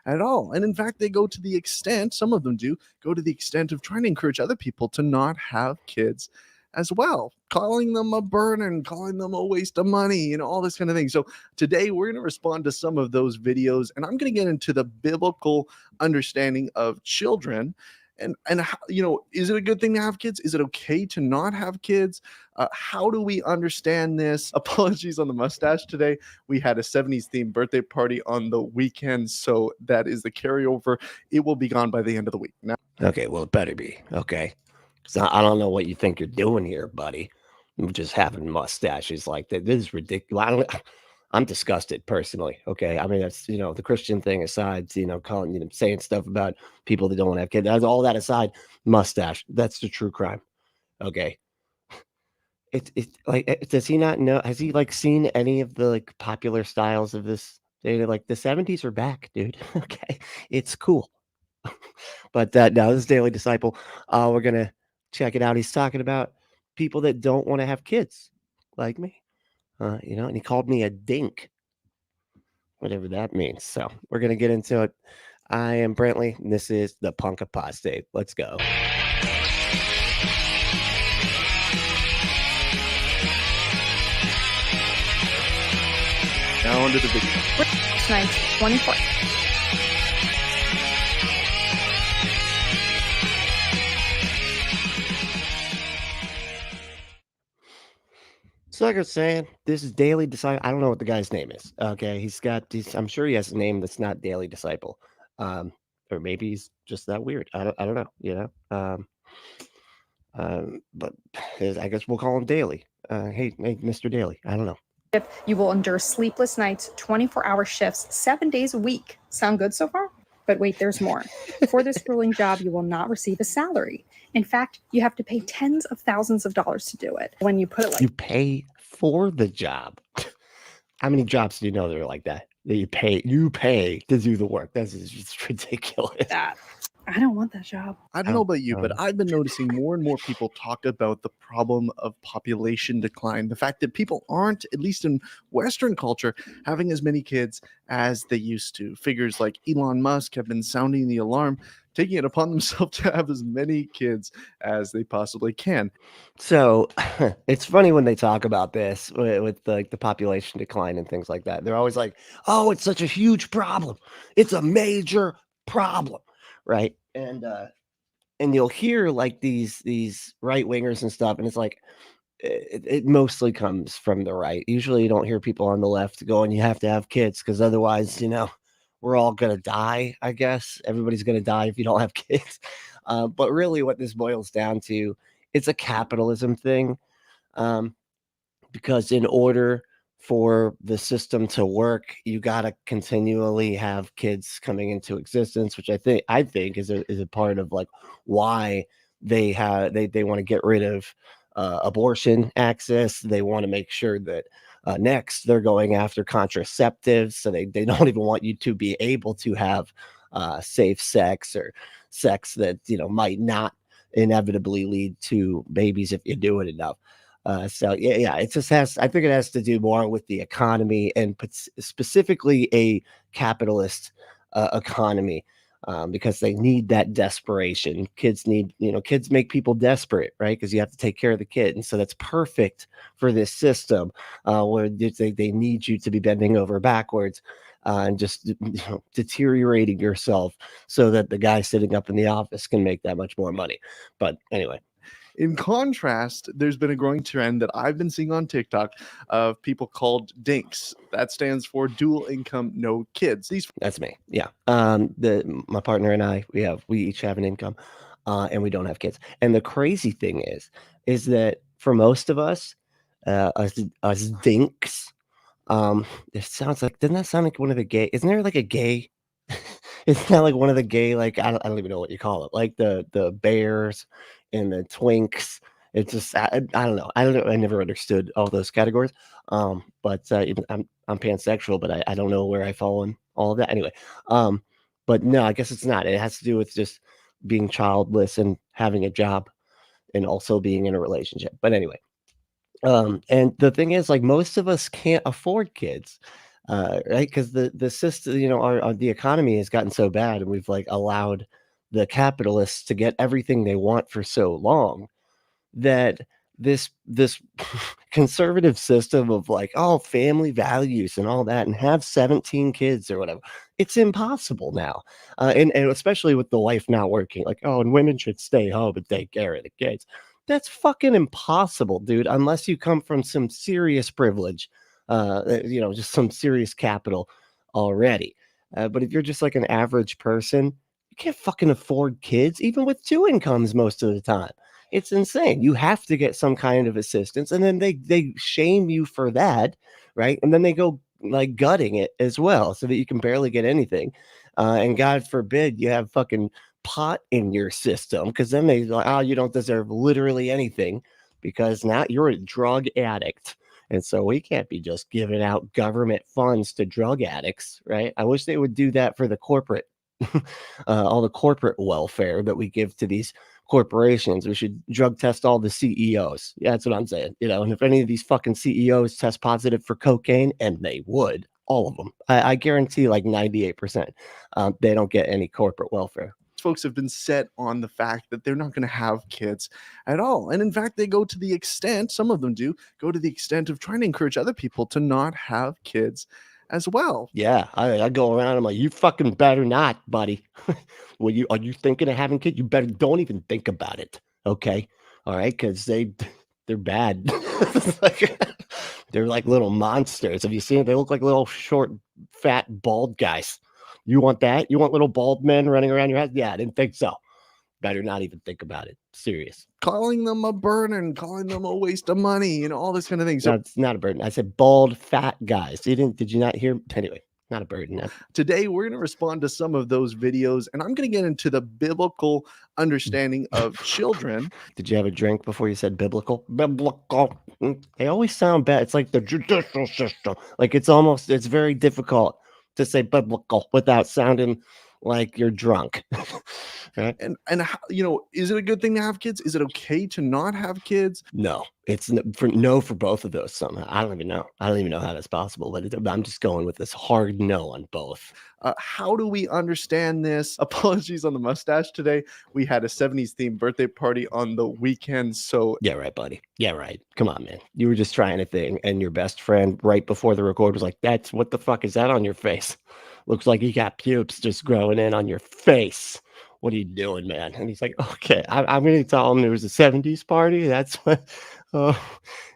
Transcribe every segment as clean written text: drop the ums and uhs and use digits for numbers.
at all. And in fact, they go to the extent, some of them do go to the extent of trying to encourage other people to not have kids as well, calling them a burden, calling them a waste of money, all this kind of thing. So today we're going to respond to some of those videos, and I'm going to get into the biblical understanding of children. And how, is it a good thing to have kids? Is it okay to not have kids? How do we understand this? Apologies on the mustache today. We had a 70s themed birthday party on the weekend, so that is the carryover. It will be gone by the end of the week. Now, okay, well, it better be, okay? So I don't know what you think you're doing here, buddy. I'm just having mustaches like that. This is ridiculous. I'm disgusted personally. Okay. I mean, that's, the Christian thing aside, calling, saying stuff about people that don't want to have kids. That's all that aside, mustache. That's the true crime. Okay. It's like, does he not know? Has he seen any of the popular styles of this? Like the 70s are back, dude. Okay. It's cool. But now this is Daily Disciple. We're going to check it out. He's talking about people that don't want to have kids like me. And he called me a dink, whatever that means. So we're going to get into it. I am Brantley, and this is the Punk Apostate. Let's go. now onto the video. Tonight's 24. So like I was saying, this is Daily Disciple. I don't know what the guy's name is. Okay, I'm sure he has a name that's not Daily Disciple, or maybe he's just that weird. I don't know. But I guess we'll call him Daily. Hey, Mr. Daily. I don't know. You will endure sleepless nights, 24-hour shifts, 7 days a week. Sound good so far? But wait, there's more. For this grueling job, you will not receive a salary. In fact, you have to pay tens of thousands of dollars to do it. When you put it like you pay for the job. How many jobs do you know that are like that? That you pay to do the work. That's just ridiculous. that. I don't want that job. I don't know about you, but I've been noticing more and more people talk about the problem of population decline. The fact that people aren't, at least in Western culture, having as many kids as they used to. Figures like Elon Musk have been sounding the alarm, taking it upon themselves to have as many kids as they possibly can. So it's funny when they talk about this with the population decline and things like that. They're always like, oh, it's such a huge problem. It's a major problem. Right. And you'll hear like these right wingers and stuff. And it's like, it mostly comes from the right. Usually you don't hear people on the left going, you have to have kids because otherwise, we're all going to die. I guess everybody's going to die if you don't have kids. But really what this boils down to, it's a capitalism thing. Because in order for the system to work, you got to continually have kids coming into existence, which I think is a part of like why they want to get rid of abortion access. They want to make sure that next they're going after contraceptives, so they don't even want you to be able to have safe sex or sex that might not inevitably lead to babies if you do it enough. So yeah, it just I think it has to do more with the economy and specifically a capitalist economy, because they need that desperation. Kids make people desperate, right? Because you have to take care of the kid. And so that's perfect for this system where they need you to be bending over backwards and just deteriorating yourself so that the guy sitting up in the office can make that much more money. But anyway. In contrast, there's been a growing trend that I've been seeing on TikTok of people called dinks. That stands for dual income, no kids. That's me. Yeah. My partner and I, we each have an income, and we don't have kids. And the crazy thing is that for most of us, us dinks, it sounds like, doesn't that sound like one of the gay? Isn't there like a gay? It's not like one of the gay, like I don't even know what you call it, like the bears and the twinks. It's just I don't know. I never understood all those categories. But I'm pansexual, but I don't know where I fall in all of that. Anyway, but no, I guess it's not. It has to do with just being childless and having a job, and also being in a relationship. But anyway, and the thing is, like most of us can't afford kids. right? Because the system, the economy has gotten so bad, and we've like allowed the capitalists to get everything they want for so long that this conservative system of like family values and all that, and have 17 kids or whatever, it's impossible now, and especially with the wife not working, like, and women should stay home and take care of the kids. That's fucking impossible, dude, unless you come from some serious privilege, just some serious capital already. But if you're just like an average person, you can't fucking afford kids even with two incomes most of the time. It's insane. You have to get some kind of assistance, and then they shame you for that, right? And then they go like gutting it as well, so that you can barely get anything. And God forbid you have fucking pot in your system, because then they like, you don't deserve literally anything because now you're a drug addict. And so we can't be just giving out government funds to drug addicts, right? I wish they would do that for the corporate, all the corporate welfare that we give to these corporations. We should drug test all the CEOs. Yeah, that's what I'm saying. And if any of these fucking CEOs test positive for cocaine, and they would, all of them, I guarantee like 98%, they don't get any corporate welfare. Folks have been set on the fact that they're not going to have kids at all. And in fact, they go to the extent, some of them do, go to the extent of trying to encourage other people to not have kids as well. Yeah, I go around, I'm like, you fucking better not, buddy. Are you thinking of having kids? You better don't even think about it. Okay. All right. Because they're bad. They're like little monsters. Have you seen it? They look like little short, fat, bald guys. You want that? You want little bald men running around your house? Yeah, I didn't think so. Better not even think about it. Serious. Calling them a burden, calling them a waste of money, all this kind of thing. So it's not a burden. I said bald, fat guys. Did you not hear? Anyway, not a burden. Today, we're going to respond to some of those videos, and I'm going to get into the biblical understanding of children. Did you have a drink before you said biblical? Biblical. They always sound bad. It's like the judicial system. Like it's very difficult to say biblical without sounding like you're drunk. Right? And how, is it a good thing to have kids? Is it okay to not have kids? No, it's for both of those somehow. I don't even know how that's possible, but I'm just going with this hard no on both. How do we understand this? Apologies on the mustache today. We had a 70s themed birthday party on the weekend. So yeah, right, buddy. Yeah, right. Come on, man. You were just trying a thing, and your best friend right before the record was like, "That's what the fuck is that on your face? Looks like you got pubes just growing in on your face. What are you doing, man?" And he's like, "Okay, I'm going to tell him there was a 70s party. That's what."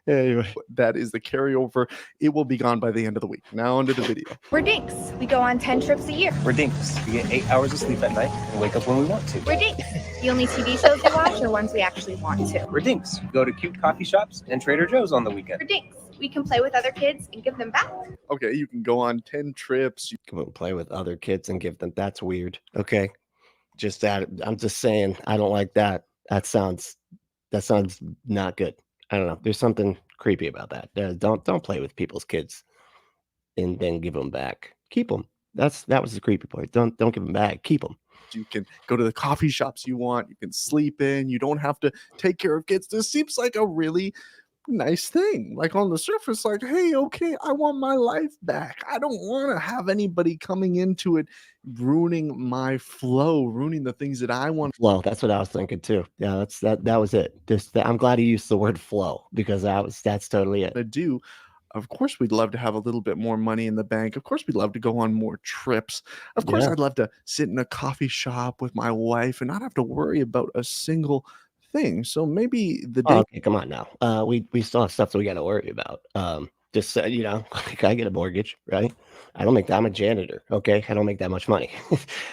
Anyway, that is the carryover. It will be gone by the end of the week. Now onto the video. We're dinks. We go on 10 trips a year. We're dinks. We get 8 hours of sleep at night and wake up when we want to. We're dinks. The only TV shows we watch are ones we actually want to. We're dinks. We go to cute coffee shops and Trader Joe's on the weekend. We're dinks. We can play with other kids and give them back. Okay, you can go on 10 trips. You can play with other kids and give them. That's weird. Okay. Just that. I'm just saying, I don't like that. That sounds not good. I don't know. There's something creepy about that. Don't play with people's kids and then give them back. Keep them. That was the creepy part. Don't give them back. Keep them. You can go to the coffee shops you want. You can sleep in. You don't have to take care of kids. This seems like a really nice thing. Like on the surface, like, hey, okay, I want my life back. I don't want to have anybody coming into it ruining my flow, ruining the things that I want. Flow. That's what I was thinking too. Yeah, that was it. I'm glad he used the word flow, because that's totally it. I do. Of course, we'd love to have a little bit more money in the bank. Of course, we'd love to go on more trips. Of course, I'd love to sit in a coffee shop with my wife and not have to worry about a single thing. So maybe the day. Okay, come on now. We still have stuff that we got to worry about. Just I get a mortgage, right? I don't make that. I'm a janitor. Okay, I don't make that much money,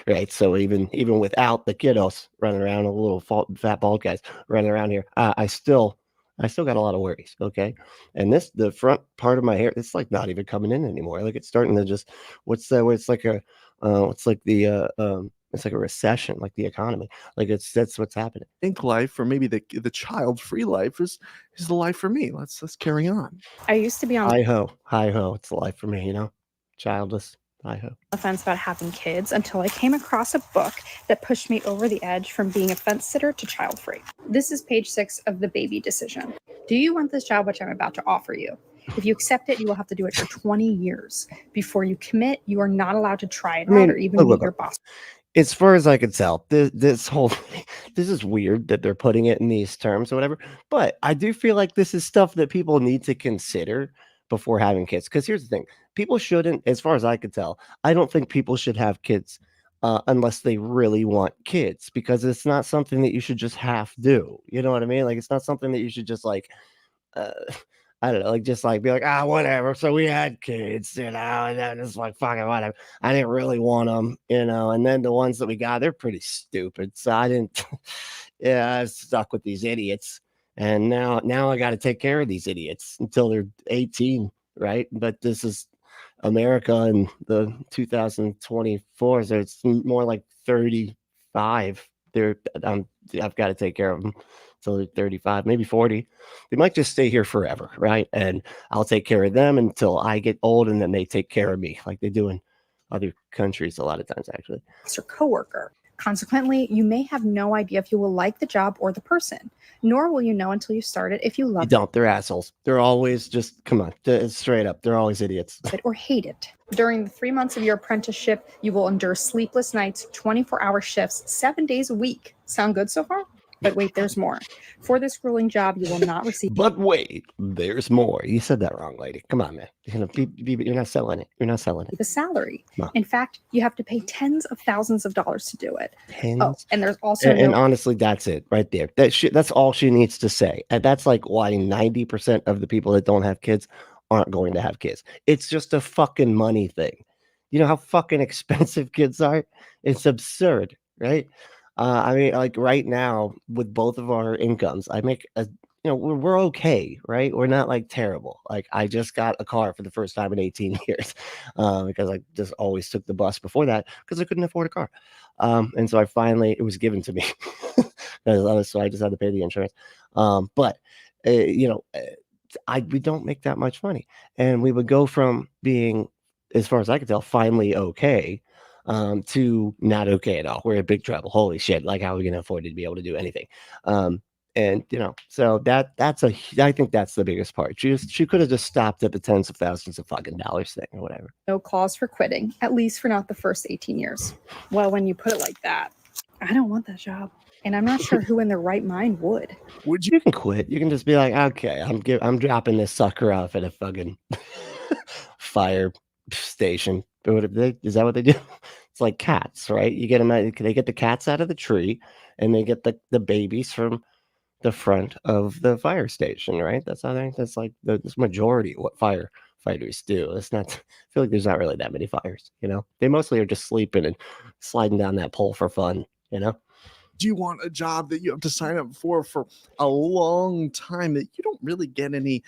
right? So even without the kiddos running around, a little fat bald guys running around here, I still got a lot of worries. Okay, and the front part of my hair, it's like not even coming in anymore. Like it's starting to just it's like a recession, like the economy. Like that's what's happening. I think life, or maybe the child-free life, is the life for me. Let's carry on. I used to be on Hi ho. It's the life for me, childless. Hi ho. the fence about having kids until I came across a book that pushed me over the edge from being a fence sitter to child-free. This is page 6 of The Baby Decision. Do you want this job which I'm about to offer you? If you accept it, you will have to do it for 20 years. Before you commit, you are not allowed to try it I mean, out or even look, meet look, your look. boss. As far as I could tell, this whole this is weird that they're putting it in these terms or whatever. But I do feel like this is stuff that people need to consider before having kids. Because here's the thing: people shouldn't, as far as I could tell, I don't think people should have kids unless they really want kids, because it's not something that you should just half do. You know what I mean? Like, it's not something that you should just like. Uh, I don't know, like just like be like, whatever. So we had kids, and then it's like fucking whatever. I didn't really want them, and then the ones that we got, they're pretty stupid. So I didn't, yeah, I was stuck with these idiots, and now I got to take care of these idiots until they're 18, right? But this is America in the 2024, so it's more like 35. I've got to take care of them until they're 35, maybe 40. They might just stay here forever, right? And I'll take care of them until I get old, and then they take care of me, like they do in other countries a lot of times, actually. Or coworker. Consequently, you may have no idea if you will like the job or the person, nor will you know until you start it if you You love don't. They're assholes. They're always just, come on, straight up. They're always idiots. it or hate it. During the 3 months of your apprenticeship, you will endure sleepless nights, 24-hour shifts, 7 days a week. Sound good so far? But wait, there's more. For this grueling job, you will not receive But wait, there's more. You said that wrong, lady. Come on, man. You're not selling it. You're not selling it. a salary. No. In fact, you have to pay tens of thousands of dollars to do it. Tens. Oh, and there's also And honestly, that's it right there. That's all she needs to say. And that's like why 90% of the people that don't have kids aren't going to have kids. It's just a fucking money thing. You know how fucking expensive kids are? It's absurd, right? I mean, like right now with both of our incomes, I make we're okay, right? We're not like terrible. Like I just got a car for the first time in 18 years because I just always took the bus before that because I couldn't afford a car. And so it was given to me. So I just had to pay the insurance. But we don't make that much money. And we would go from being, as far as I could tell, finally okay to not okay at all. We're in big trouble. Holy shit. Like, how are we going to afford to be able to do anything? And so I think that's the biggest part. She could have just stopped at the tens of thousands of fucking dollars thing or whatever. no cause for quitting, at least for not the first 18 years. Well, when you put it like that, I don't want that job. And I'm not sure who in their right mind would. Would you? You can quit. You can just be like, okay, I'm dropping this sucker off at a fucking fire station. Is that what they do? It's like cats, right? You get them they get the cats out of the tree, and they get the babies from the front of the fire station, right? That's like the majority of what firefighters do. It's not, I feel like there's not really that many fires, They mostly are just sleeping and sliding down that pole for fun, Do you want a job that you have to sign up for a long time that you don't really get any,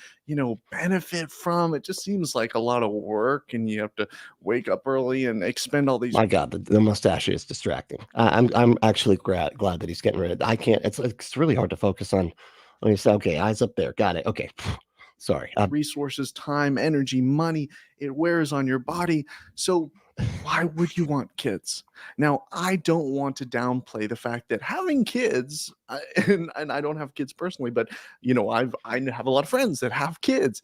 benefit from? It just seems like a lot of work, and you have to wake up early and expend all these. My God, the mustache is distracting. I'm actually glad that he's getting rid of it. I can't. It's really hard to focus on. When you say, okay, eyes up there, got it. Okay, sorry. Resources, time, energy, money. It wears on your body. So why would you want kids? Now, I don't want to downplay the fact that having kids, and I don't have kids personally, but I have a lot of friends that have kids,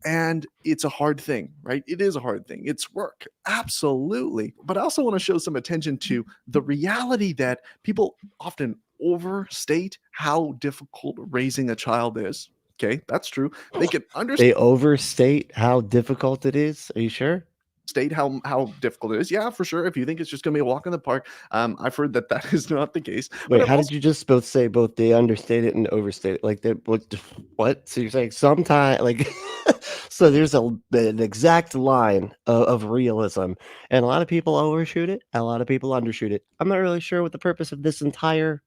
and it's a hard thing, right? It is a hard thing. It's work, absolutely. But I also want to show some attention to the reality that people often overstate how difficult raising a child is. Okay, that's true. They can understand. They overstate how difficult it is. Are you sure? State how difficult it is. Yeah, for sure. If you think it's just gonna be a walk in the park, I've heard that is not the case. Wait, how did you just both say both they understate it and overstate it? Like they what? So you're saying sometimes like so there's an exact line of realism, and a lot of people overshoot it, and a lot of people undershoot it. I'm not really sure what the purpose of this entire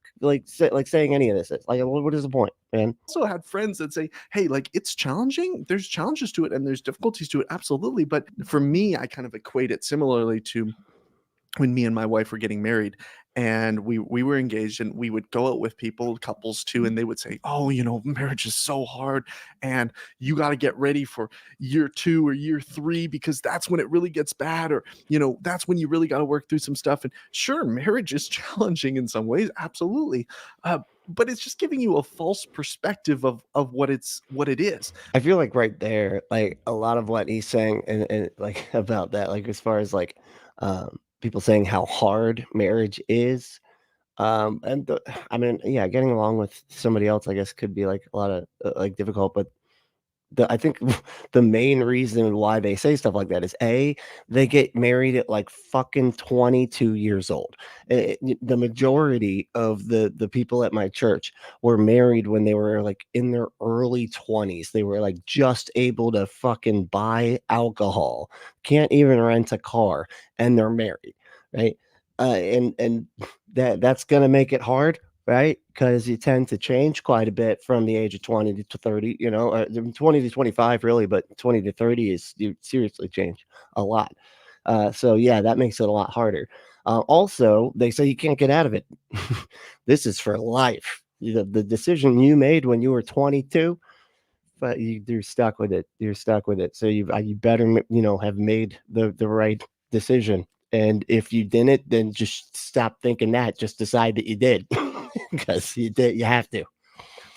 saying any of this is. Like, what is the point, man? Also had friends that say, hey, like, it's challenging. There's challenges to it and there's difficulties to it. Absolutely. But for me, I kind of equate it similarly to when me and my wife were getting married. and we were engaged, and we would go out with people, couples too, and they would say, oh, marriage is so hard, and you got to get ready for year 2 or year 3, because that's when it really gets bad, or that's when you really got to work through some stuff. And sure, marriage is challenging in some ways, absolutely, but it's just giving you a false perspective of what it is. I feel like right there, like a lot of what he's saying and like about that, like as far as like people saying how hard marriage is. I mean, yeah, getting along with somebody else, I guess, could be like a lot of like difficult, but I think the main reason why they say stuff like that is they get married at like fucking 22 years old. The majority of the people at my church were married when they were like in their early 20s. They were like just able to fucking buy alcohol, can't even rent a car, and they're married, right? And that's gonna make it hard, right? Because you tend to change quite a bit from the age of 20 to 30, 20 to 25 really, but 20 to 30 is you seriously change a lot. So yeah, that makes it a lot harder. Also, they say you can't get out of it. This is for life. The decision you made when you were 22, but you're stuck with it. You're stuck with it. So you better, have made the right decision. And if you didn't, then just stop thinking that. Just decide that you did, because you did. You have to.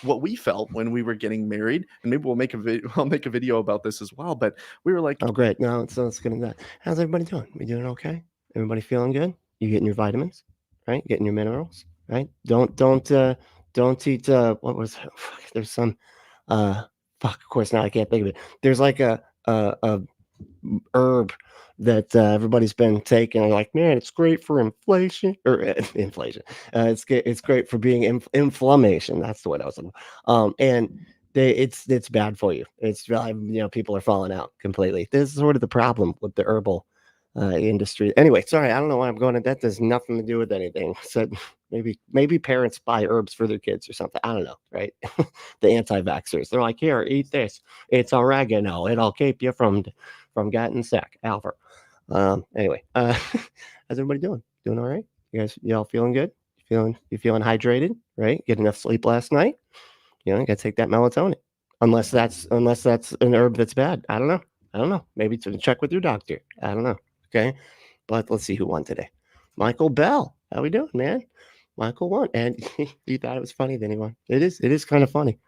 What we felt when we were getting married, and maybe I'll make a video about this as well. But we were like, oh great, no, let's get into that. How's everybody doing? We doing okay? Everybody feeling good? You getting your vitamins, right? Getting your minerals, right? Don't eat. What was? There's some. Of course, now I can't think of it. There's like a herb that everybody's been taking, and like, man, it's great for inflation or inflation. It's great for being inflammation. That's the word I was looking for. And it's bad for you. It's people are falling out completely. This is sort of the problem with the herbal industry. Anyway, sorry, I don't know why I'm going. That has nothing to do with anything. So maybe parents buy herbs for their kids or something. I don't know, right? The anti-vaxxers, they're like, here, eat this. It's oregano. It'll keep you from getting sick. Alfred. Anyway, how's everybody doing? Doing all right? Y'all feeling good? You feeling hydrated? Right? Get enough sleep last night? You gotta take that melatonin. Unless that's an herb that's bad. I don't know. Maybe to check with your doctor. I don't know. Okay. But let's see who won today. Michael Bell. How we doing, man? Michael won. And he thought it was funny that he won. It is kind of funny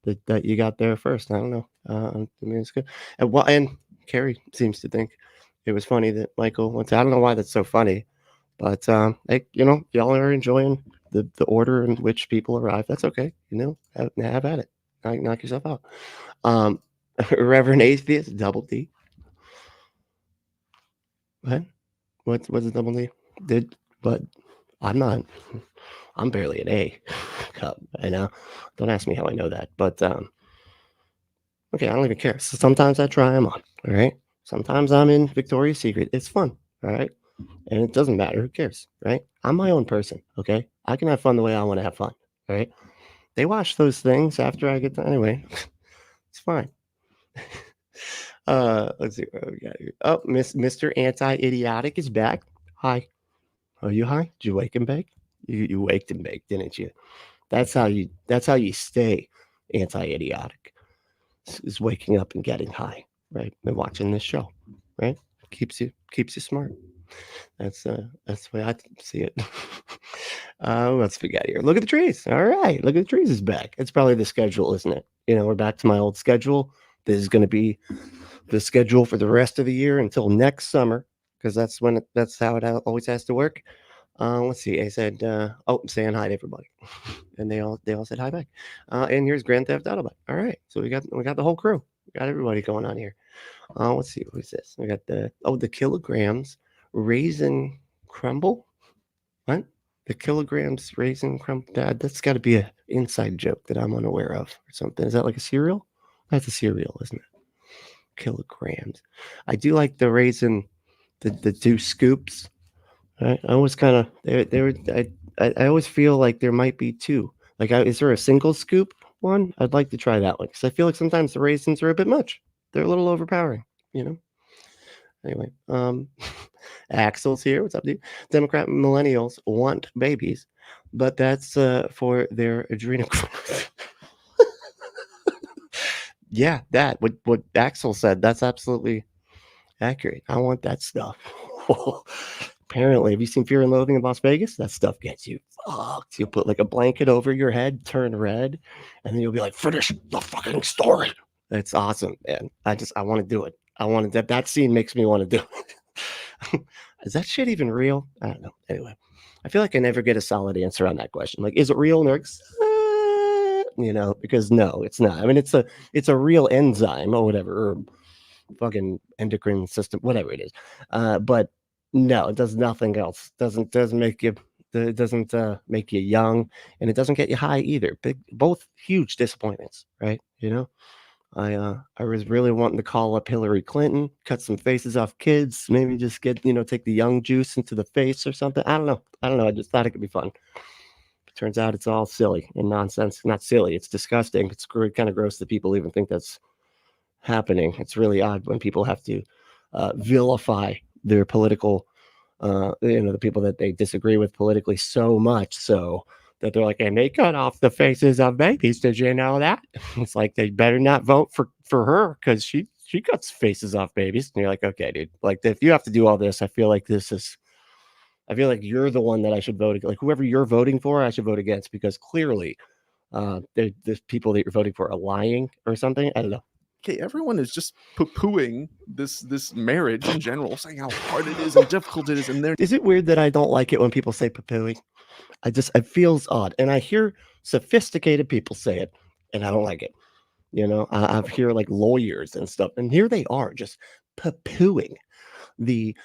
that you got there first. I don't know. I mean, it's good. And Carrie seems to think it was funny that Michael went to. I don't know why that's so funny, but y'all are enjoying the order in which people arrive. That's okay. Have at it. Knock yourself out. Reverend Atheist, double D. What? What's a double D? But I'm barely an A cup. I know. Don't ask me how I know that. But okay, I don't even care. So sometimes I try them on. All right. Sometimes I'm in Victoria's Secret. It's fun. All right. And it doesn't matter. Who cares? Right. I'm my own person. Okay. I can have fun the way I want to have fun. All right. They wash those things after I get done. Anyway, it's fine. Let's see what we got here. Oh, Mr. Anti-Idiotic is back. Hi. Are you high? Did you wake and bake? You waked and baked, didn't you? That's how you stay anti-idiotic. Is waking up and getting high, right? And watching this show, right? Keeps you smart. That's the way I see it. Let's forget here. Look at the trees. All right. Look at the trees is back. It's probably the schedule, isn't it? We're back to my old schedule. This is going to be the schedule for the rest of the year until next summer, because that's how it always has to work. Let's see. I said, I'm saying hi to everybody, and they all said hi back. And here's Grand Theft Auto. All right. So we got the whole crew. We got everybody going on here. Let's see. Who's this? We got the kilograms raisin crumble. What? The kilograms raisin crumble. That's got to be an inside joke that I'm unaware of or something. Is that like a cereal? That's a cereal, isn't it? Kilograms. I do like the raisin, the 2 scoops. I always kind of I always feel like there might be 2. Like, is there a single scoop one? I'd like to try that one because I feel like sometimes the raisins are a bit much. They're a little overpowering, Anyway, Axel's here. What's up, dude? Democrat millennials want babies, but that's for their adrenal. Yeah, that what Axel said. That's absolutely accurate. I want that stuff. Apparently, have you seen Fear and Loathing in Las Vegas? That stuff gets you fucked. You'll put like a blanket over your head, turn red, and then you'll be like, finish the fucking story. It's awesome, man. I want to do it. I want to. That scene makes me want to do it. Is that shit even real? I don't know. Anyway, I feel like I never get a solid answer on that question. Like, is it real? And they're like, because no, it's not. I mean, it's a real enzyme or whatever, or fucking endocrine system, whatever it is. But no, it does nothing else. Doesn't make you. It doesn't make you young, and it doesn't get you high either. Both huge disappointments, right? I was really wanting to call up Hillary Clinton, cut some faces off kids, maybe just get take the young juice into the face or something. I don't know. I just thought it could be fun. Turns out it's all silly and nonsense. Not silly. It's disgusting. It's kind of gross that people even think that's happening. It's really odd when people have to vilify their political, the people that they disagree with politically so much so that they're like, and they cut off the faces of babies. Did you know that? It's like, they better not vote for her because she cuts faces off babies. And you're like, okay, dude, like if you have to do all this, I feel like you're the one that I should vote. Like whoever you're voting for, I should vote against because clearly the people that you're voting for are lying or something. I don't know. Okay, everyone is just poo-pooing this marriage in general, saying how hard it is and difficult it is. And is it weird that I don't like it when people say poo-pooing? It feels odd. And I hear sophisticated people say it, and I don't like it. I hear like lawyers and stuff, and here they are just poo-pooing the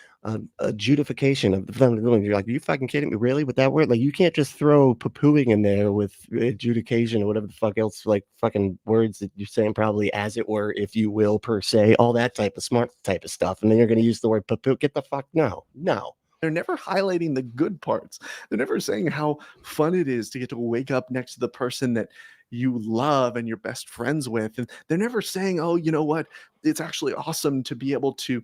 adjudication of the family. You're like, are you fucking kidding me? Really? With that word? Like, you can't just throw poo-pooing in there with adjudication or whatever the fuck else, like fucking words that you're saying, probably, as it were, if you will, per se, all that type of smart type of stuff. And then you're going to use the word poo-poo. Get the fuck, no. They're never highlighting the good parts. They're never saying how fun it is to get to wake up next to the person that you love and you're best friends with. And they're never saying, oh, you know what? It's actually awesome to be able to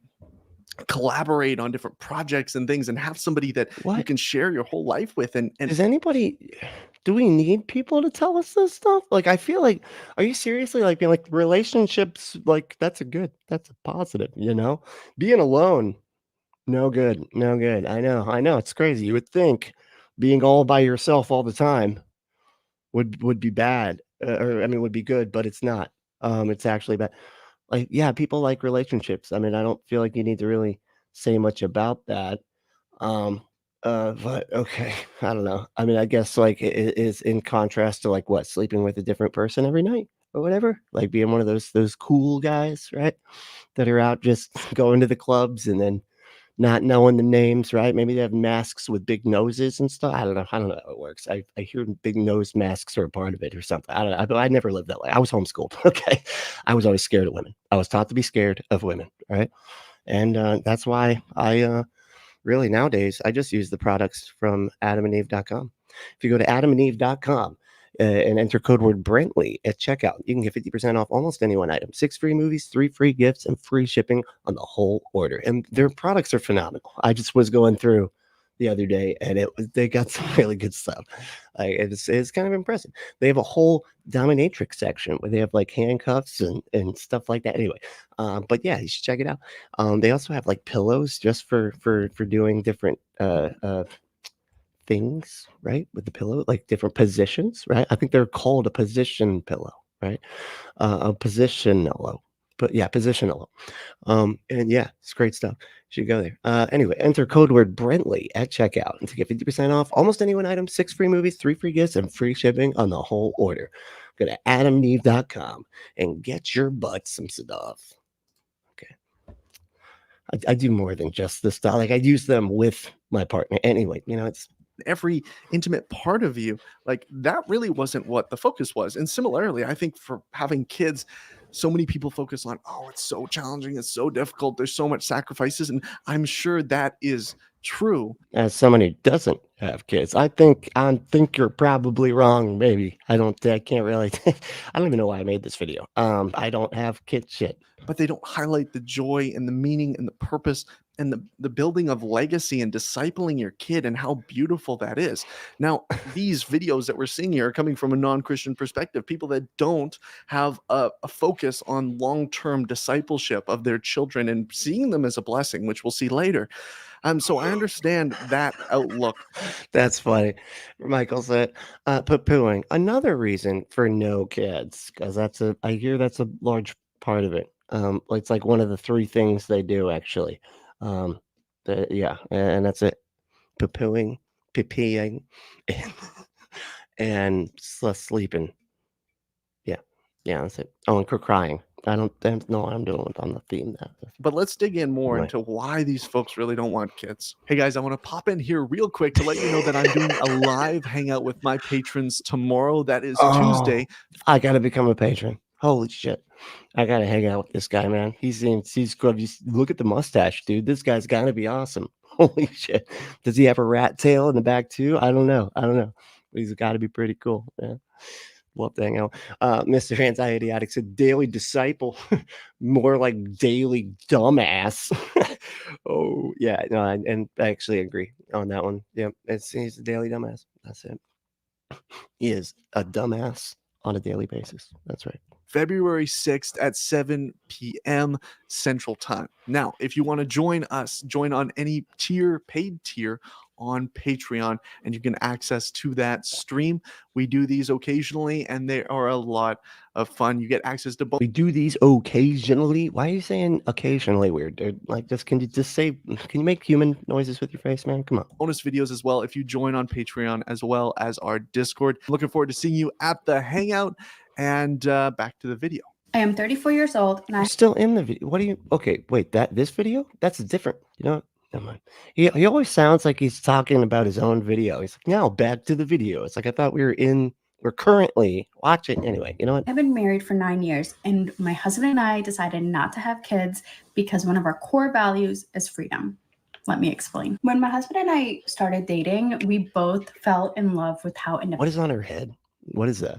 collaborate on different projects and things and have somebody that you can share your whole life with. And do we need people to tell us this stuff? Like, I feel like, are you seriously like being like relationships? Like, that's a positive, being alone. No good. I know. It's crazy. You would think being all by yourself all the time would be bad, would be good, but it's not. It's actually bad. Like, yeah, people like relationships. I mean, I don't feel like you need to really say much about that. But okay, I don't know. I mean, I guess like it is in contrast to like what, sleeping with a different person every night or whatever, like being one of those cool guys, right? That are out just going to the clubs and then not knowing the names, right? Maybe they have masks with big noses and stuff. I don't know how it works. I hear big nose masks are a part of it or something. I don't know. I never lived that way. I was homeschooled. Okay. I was always scared of women. I was taught to be scared of women, right? And that's why I really nowadays, I just use the products from adamandeve.com. If you go to adamandeve.com, and enter code word Brentley at checkout, you can get 50% off almost any one item, 6 free movies, 3 free gifts, and free shipping on the whole order. And their products are phenomenal. I just was going through the other day, and they got some really good stuff. It's kind of impressive. They have a whole dominatrix section where they have like handcuffs and stuff like that. Anyway, but yeah, you should check it out. They also have like pillows just for doing different things, right, with the pillow, like different positions, right? I think they're called a position pillow, right? A positionallo, but yeah, positionallo. And yeah, it's great stuff. You should go there. Anyway, enter code word Brentley at checkout and to get 50% off almost any one item, 6 free movies, 3 free gifts, and free shipping on the whole order. Go to adamandeve.com and get your butt some stuff. Okay. I do more than just this stuff. Like, I use them with my partner. Anyway, it's every intimate part of you, like that really wasn't what the focus was. And similarly, I think for having kids, so many people focus on, oh, it's so challenging, it's so difficult, there's so much sacrifices, and I'm sure that is true. As someone who doesn't have kids, I think you're probably wrong. Maybe I can't really. I don't even know why I made this video. I don't have kids shit. But they don't highlight the joy and the meaning and the purpose and the building of legacy and discipling your kid and how beautiful that is. Now, these videos that we're seeing here are coming from a non-Christian perspective, people that don't have a focus on long-term discipleship of their children and seeing them as a blessing, which we'll see later. So I understand that outlook. That's funny. Michael said, poo-pooing. Another reason for no kids, because I hear that's a large part of it. It's like one of the 3 things they do, actually. Yeah, and that's it. Poo-pooing, pee-peeing, and sleeping. Yeah, that's it. Oh, and crying. I don't know what I'm doing on the theme now. But let's dig in more Right. into why these folks really don't want kids. Hey guys, I want to pop in here real quick to let you know that I'm doing a live hangout with my patrons tomorrow. That is Tuesday. I gotta become a patron. Holy shit. I gotta hang out with this guy, man. He's good. Look at the mustache, dude. This guy's gotta be awesome. Holy shit. Does he have a rat tail in the back too? I don't know. But he's gotta be pretty cool. Yeah. Love to hang out. Mr. Anxiety Addict said daily disciple, more like daily dumbass. Oh, yeah. No, and I actually agree on that one. Yeah, he's a daily dumbass. That's it. He is a dumbass on a daily basis. That's right. February 6th at 7 p.m. Central Time. Now, if you want to join us, join on any paid tier on Patreon, and you can access to that stream. We do these occasionally, and they are a lot of fun. You get access to both. We do these occasionally. Why are you saying occasionally weird, dude? Like, can you make human noises with your face, man? Come on. Bonus videos as well if you join on Patreon, as well as our Discord. Looking forward to seeing you at the hangout. And back to the video. I am 34 years old, and I'm still in the video. What do you? Okay, wait. This video? That's different. You know what? Never mind. He always sounds like he's talking about his own video. He's like, now back to the video. It's like I thought we're currently watching. Anyway, you know what? I've been married for 9 years, and my husband and I decided not to have kids because one of our core values is freedom. Let me explain. When my husband and I started dating, we both fell in love with how independent. What is on her head? What is that?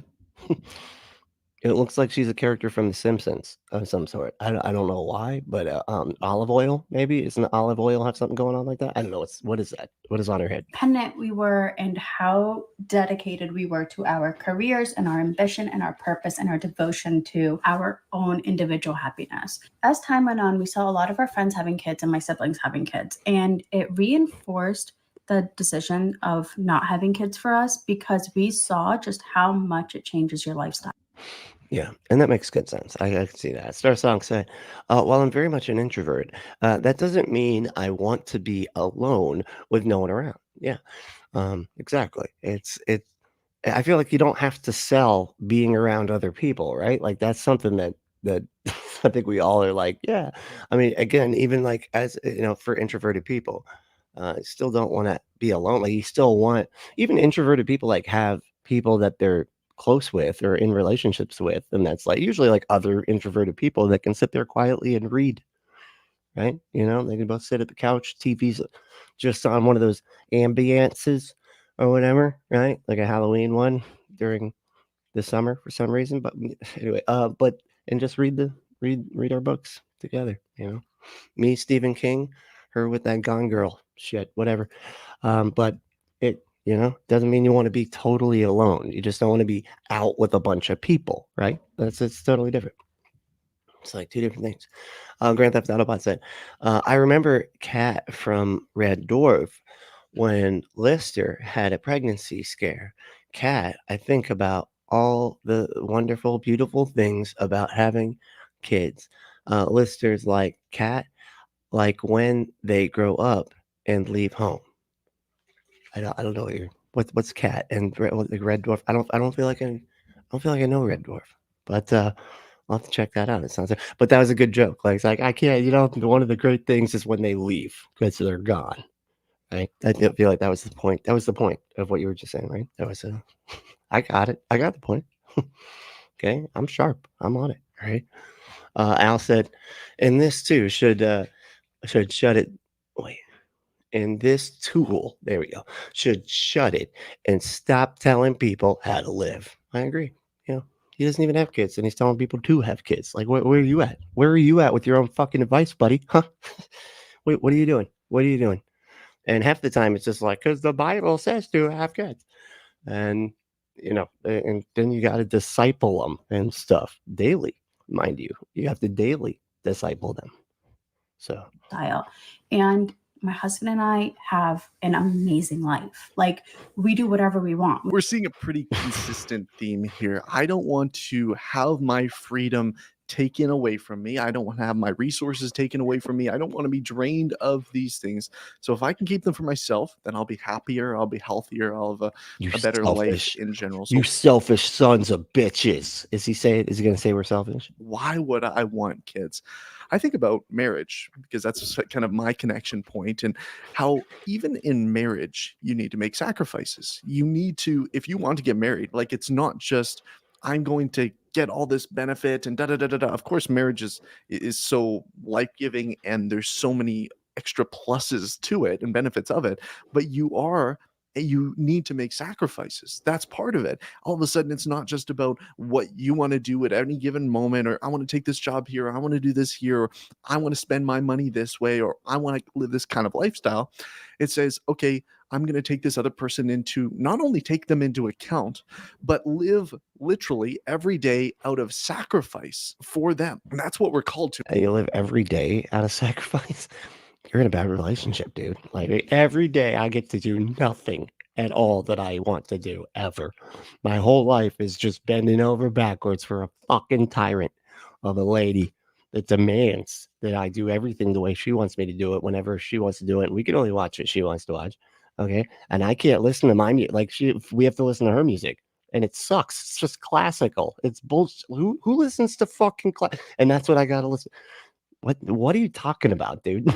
It looks like she's a character from The Simpsons of some sort. I don't know why, but olive oil, maybe? Isn't olive oil have something going on like that? I don't know. What is that? What is on her head? We were and how dedicated we were to our careers and our ambition and our purpose and our devotion to our own individual happiness. As time went on, we saw a lot of our friends having kids and my siblings having kids, and it reinforced the decision of not having kids for us because we saw just how much it changes your lifestyle. Yeah, and that makes good sense. I can see that. Star Song said, while I'm very much an introvert, that doesn't mean I want to be alone with no one around. Yeah, exactly. I feel like you don't have to sell being around other people, right? Like that's something that I think we all are like, yeah. I mean, again, even like as for introverted people, still don't want to be alone. Like you still want, even introverted people like have people that they're close with or in relationships with, and that's like usually like other introverted people that can sit there quietly and read, right? They can both sit at the couch, TV's just on one of those ambiances or whatever, right? Like a Halloween one during the summer for some reason, but anyway, and just read our books together, me, Stephen King, her with that Gone Girl shit, whatever. But it doesn't mean you want to be totally alone. You just don't want to be out with a bunch of people, right? It's totally different. It's like two different things. Grand Theft Autobot said, I remember Kat from Red Dwarf when Lister had a pregnancy scare. Kat, I think about all the wonderful, beautiful things about having kids. Lister's like Kat, like when they grow up and leave home. I don't know what what's Cat and Red Dwarf. I don't feel like I know Red Dwarf, but I'll have to check that out. It sounds but that was a good joke. Like it's like I can't. One of the great things is when they leave because they're gone. Right? I feel like that was the point. That was the point of what you were just saying, right? That was I got it. I got the point. Okay, I'm sharp. I'm on it. right? Al said, and this too should shut it. Wait, and this tool, there we go, should shut it and stop telling people how to live. I agree. You know, he doesn't even have kids, and he's telling people to have kids. Like, where are you at? Where are you at with your own fucking advice, buddy? Huh? Wait, what are you doing? What are you doing? And half the time it's just like, because the Bible says to have kids. And, you know, and then you got to disciple them and stuff daily, mind you. You have to daily disciple them. So, style. And my husband and I have an amazing life. Like, we do whatever we want. We're seeing a pretty consistent theme here. I don't want to have my freedom taken away from me. I don't want to have my resources taken away from me. I don't want to be drained of these things. So if I can keep them for myself, then I'll be happier. I'll be healthier. I'll have a better life in general. So you selfish sons of bitches. Is he going to say we're selfish? why would I want kids? I think about marriage because that's kind of my connection point, and how even in marriage, you need to make sacrifices. You need to, if you want to get married, like, it's not just, I'm going to get all this benefit and da da da da da. Of course, marriage is so life-giving, and there's so many extra pluses to it and benefits of it, but you need to make sacrifices. That's part of it. All of a sudden, it's not just about what you want to do at any given moment, or I want to take this job here, or I want to do this here, or I want to spend my money this way, or I want to live this kind of lifestyle. It says, okay, I'm going to take this other person into, not only take them into account, but live literally every day out of sacrifice for them. And that's what we're called to. And you live every day out of sacrifice. You're in a bad relationship, dude. Like, every day I get to do nothing at all that I want to do ever. My whole life is just bending over backwards for a fucking tyrant of a lady that demands that I do everything the way she wants me to do it whenever she wants to do it. And we can only watch what she wants to watch. Okay. And I can't listen to my music. Like, we have to listen to her music. And it sucks. It's just classical. It's bullshit. Who listens to fucking and that's what I gotta listen. What are you talking about, dude?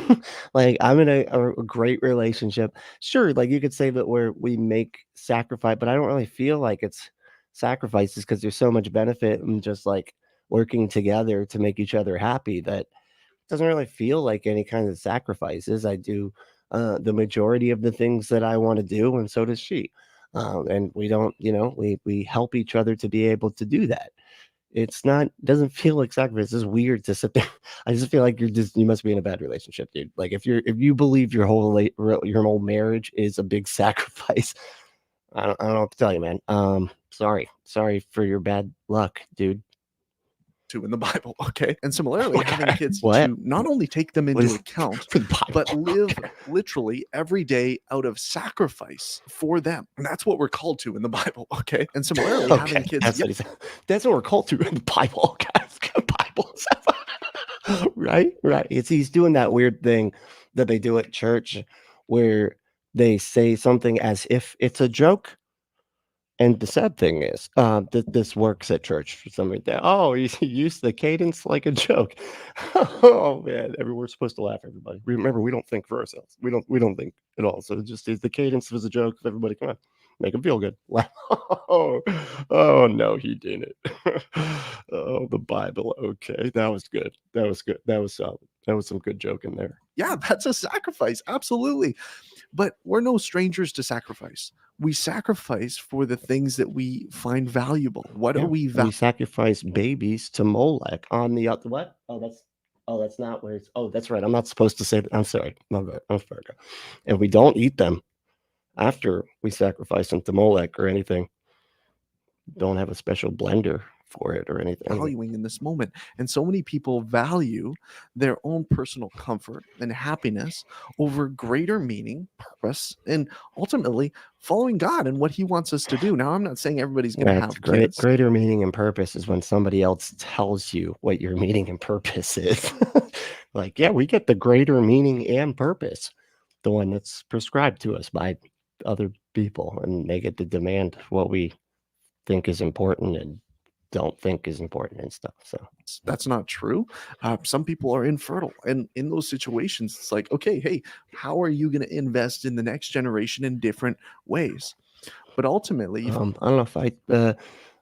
Like, I'm in a great relationship. Sure, like, you could say that we make sacrifice, but I don't really feel like it's sacrifices because there's so much benefit in just like working together to make each other happy that it doesn't really feel like any kind of sacrifices. I do the majority of the things that I want to do, and so does she. And we don't, we help each other to be able to do that. Doesn't feel like sacrifice. It's weird to sit there. I just feel like you must be in a bad relationship, dude. Like, if you believe your whole marriage is a big sacrifice, I don't know what to tell you, man. Sorry for your bad luck, dude. To in the Bible, okay? And similarly, having kids What? to not only take them into account, but live literally every day out of sacrifice for them. And that's what we're called to in the Bible, okay? And similarly, having kids... That's what he said. That's what we're called to in the Bible, guys. Bible. Right? He's doing that weird thing that they do at church where they say something as if it's a joke. And the sad thing is that this works at church for some reason. Oh, he used the cadence like a joke. Oh man, we're supposed to laugh, everybody. Remember, we don't think for ourselves. We don't think at all. So just the cadence was a joke. Everybody, come on, make him feel good. Oh no, he didn't. Oh, the Bible. Okay, that was good. That was solid. That was some good joke in there. Yeah, that's a sacrifice. Absolutely. But we're no strangers to sacrifice. We sacrifice for the things that we find valuable. What are we We sacrifice babies to Molech on the other. What? That's not where it's. Oh, that's right. I'm not supposed to say that. I'm sorry. No good. I'm sorry. And we don't eat them after we sacrifice them to Molech or anything. Don't have a special blender for it or anything. Valuing in this moment. And so many people value their own personal comfort and happiness over greater meaning, purpose, and ultimately following God and what he wants us to do. Now, I'm not saying everybody's going to have kids. Greater meaning and purpose is when somebody else tells you what your meaning and purpose is. Like, yeah, we get the greater meaning and purpose, the one that's prescribed to us by other people, and they get to demand what we think is important and don't think is important and stuff. So that's not true. Some people are infertile, and in those situations, it's like, okay, hey, how are you going to invest in the next generation in different ways? But ultimately, I don't know if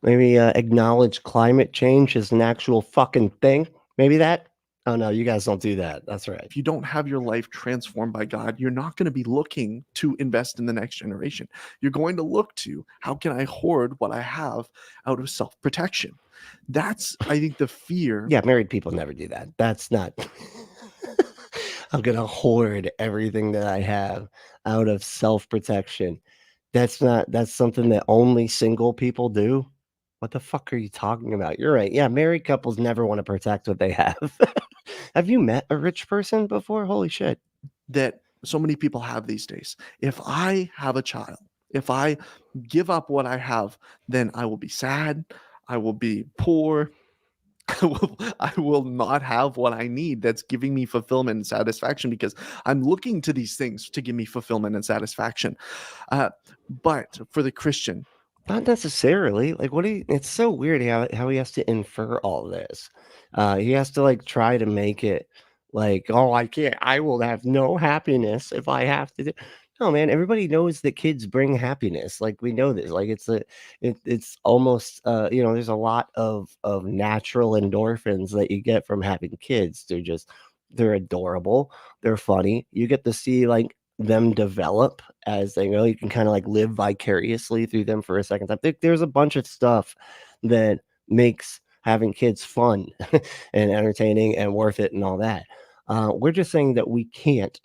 Maybe acknowledge climate change is an actual fucking thing. Maybe that. Oh no, you guys don't do that. That's right. If you don't have your life transformed by God, you're not going to be looking to invest in the next generation. You're going to look to, how can I hoard what I have out of self-protection? That's, I think, the fear. Yeah, married people never do that. That's not. I'm gonna hoard everything that I have out of self-protection. That's something that only single people do. What the fuck are you talking about? You're right. Yeah, married couples never want to protect what they have. Have you met a rich person before? Holy shit. That so many people have these days. If I have a child, if I give up what I have, then I will be sad, I will be poor, I will not have what I need that's giving me fulfillment and satisfaction, because I'm looking to these things to give me fulfillment and satisfaction. But for the Christian, Not necessarily. Like, what do you? It's so weird how he has to infer all this. He has to like try to make it like, oh, I can't. I will have no happiness if I have to do. No, man. Everybody knows that kids bring happiness. Like we know this. Like it's almost there's a lot of natural endorphins that you get from having kids. They're adorable. They're funny. You get to see like them develop as they go. You can kind of like live vicariously through them for a second time. There's a bunch of stuff that makes having kids fun and entertaining and worth it and all that. We're just saying that we can't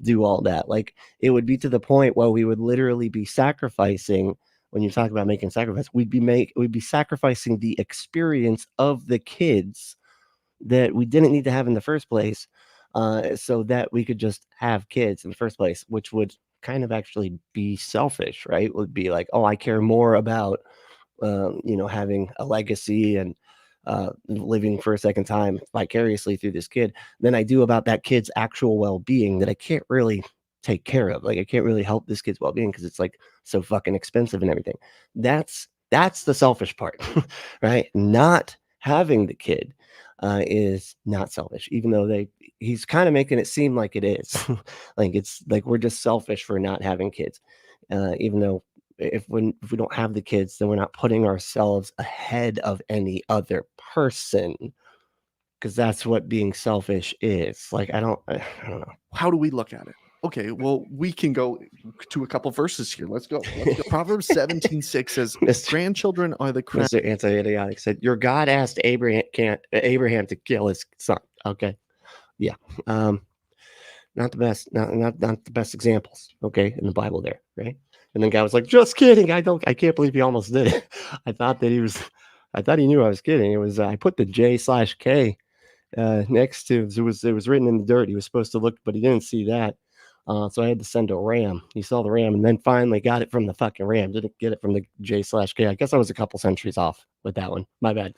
do all that. Like it would be to the point where we would literally be sacrificing. When you talk about making sacrifice, we'd be sacrificing the experience of the kids that we didn't need to have in the first place, so that we could just have kids in the first place, which would kind of actually be selfish, right? Would be like, oh, I care more about, having a legacy and living for a second time vicariously through this kid than I do about that kid's actual well-being that I can't really take care of. Like I can't really help this kid's well-being because it's like so fucking expensive and everything. That's the selfish part, right? Not having the kid is not selfish, even though he's kind of making it seem like it is. Like it's like we're just selfish for not having kids, even though if we don't have the kids, then we're not putting ourselves ahead of any other person, because that's what being selfish is. Like I don't know. how do we look at it? Okay, well, we can go to a couple verses here. Let's go. Proverbs 17:6 says, Mr. grandchildren are the crown. Mr. Anti-idiotic said, your God asked Abraham to kill his son. Okay. Yeah. Not the best, not the best examples, okay, in the Bible there, right? And then God was like, just kidding. I can't believe he almost did it. I thought he knew I was kidding. It was, I put the J/K next to, it was written in the dirt. He was supposed to look, but he didn't see that. So I had to send a ram. He saw the ram and then finally got it from the fucking ram. Didn't get it from the J/K. I guess I was a couple centuries off with that one. My bad.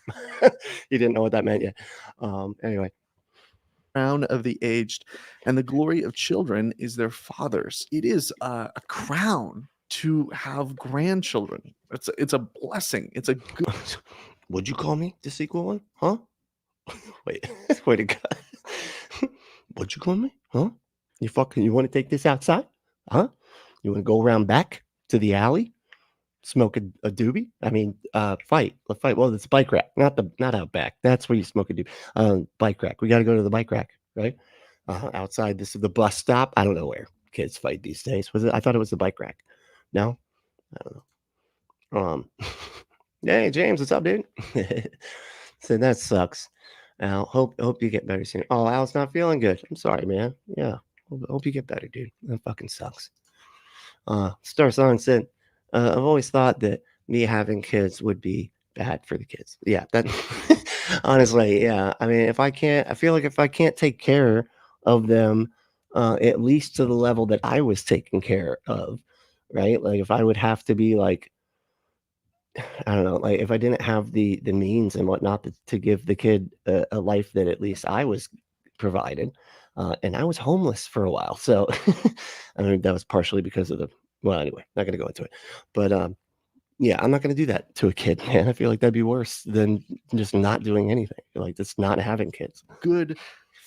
He didn't know what that meant yet. Anyway. Crown of the aged, and the glory of children is their fathers. It is a crown to have grandchildren. It's a blessing. It's a good. Would you call me the sequel one? Huh? Wait a God. Would you call me? Huh? You want to take this outside? Huh? You want to go around back to the alley, smoke a doobie? I mean, fight. Let's fight. Well, it's a bike rack, not out back. That's where you smoke a doobie. Bike rack. We got to go to the bike rack, right? Outside. This is the bus stop. I don't know where kids fight these days. Was it? I thought it was the bike rack. No, I don't know. Hey James, what's up, dude? So that sucks. Al, hope you get better soon. Oh, Al's not feeling good. I'm sorry, man. Yeah. Hope you get better, dude. That fucking sucks. Star Song said, I've always thought that me having kids would be bad for the kids. Yeah, that honestly, yeah. I mean, I feel like if I can't take care of them, at least to the level that I was taken care of, right? Like if I would have to be like, I don't know, like if I didn't have the means and whatnot to give the kid a life that at least I was provided. And I was homeless for a while. So I mean, that was partially because of well, anyway, not going to go into it, but yeah, I'm not going to do that to a kid, man. I feel like that'd be worse than just not doing anything. Like just not having kids. Good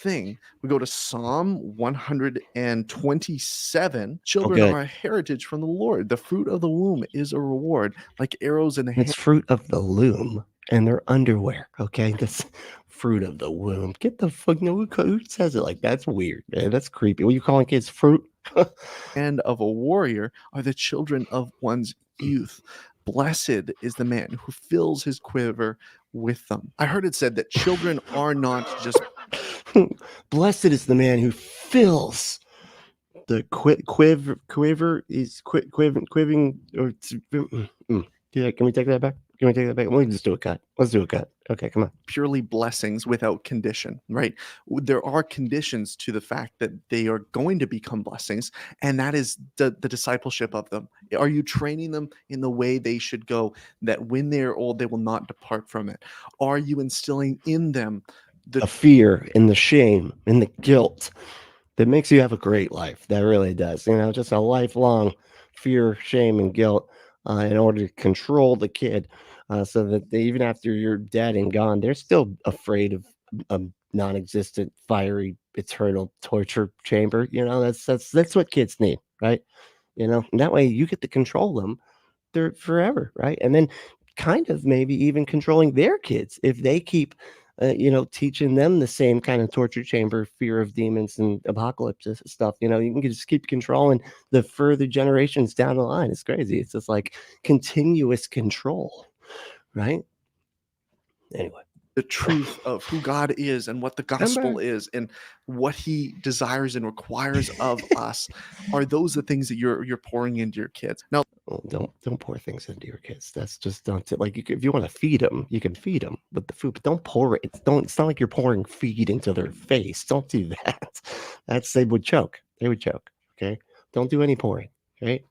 thing. We go to Psalm 127. Children Okay. are a heritage from the Lord. The fruit of the womb is a reward, like arrows in the hand. It's fruit of the loom and their underwear. Okay. That's fruit of the womb. Get the fuck. No, who says it like that? That's weird, man. That's creepy. What are you calling kids fruit? And of a warrior are the children of one's youth. Blessed is the man who fills his quiver with them. I heard it said that children are not just Blessed is the man who fills the quiver is quivering or yeah. Can we take that back? Can we take that back? We'll just do a cut. Let's do a cut. Okay, come on. purely blessings without condition, right? There are conditions to the fact that they are going to become blessings, and that is the discipleship of them. Are you training them in the way they should go, that when they're old, they will not depart from it? Are you instilling in them The fear and the shame and the guilt that makes you have a great life. That really does. You know, just a lifelong fear, shame, and guilt in order to control the kid, so that they, even after you're dead and gone, they're still afraid of a non-existent, fiery, eternal torture chamber. You know, that's what kids need, right? You know, and that way you get to control them. They're forever, right? And then kind of maybe even controlling their kids if they keep teaching them the same kind of torture chamber, fear of demons and apocalypse stuff. You know, you can just keep controlling the further generations down the line. It's crazy. It's just like continuous control, right? Anyway, the truth of who God is and what the gospel is and what he desires and requires of us. Are those the things that you're pouring into your kids? Now, don't pour things into your kids. That's just don't like if you want to feed them, you can feed them with the food, but don't pour it. It's not like you're pouring feed into their face. Don't do that. They would choke. They would choke. Okay. Don't do any pouring. Right.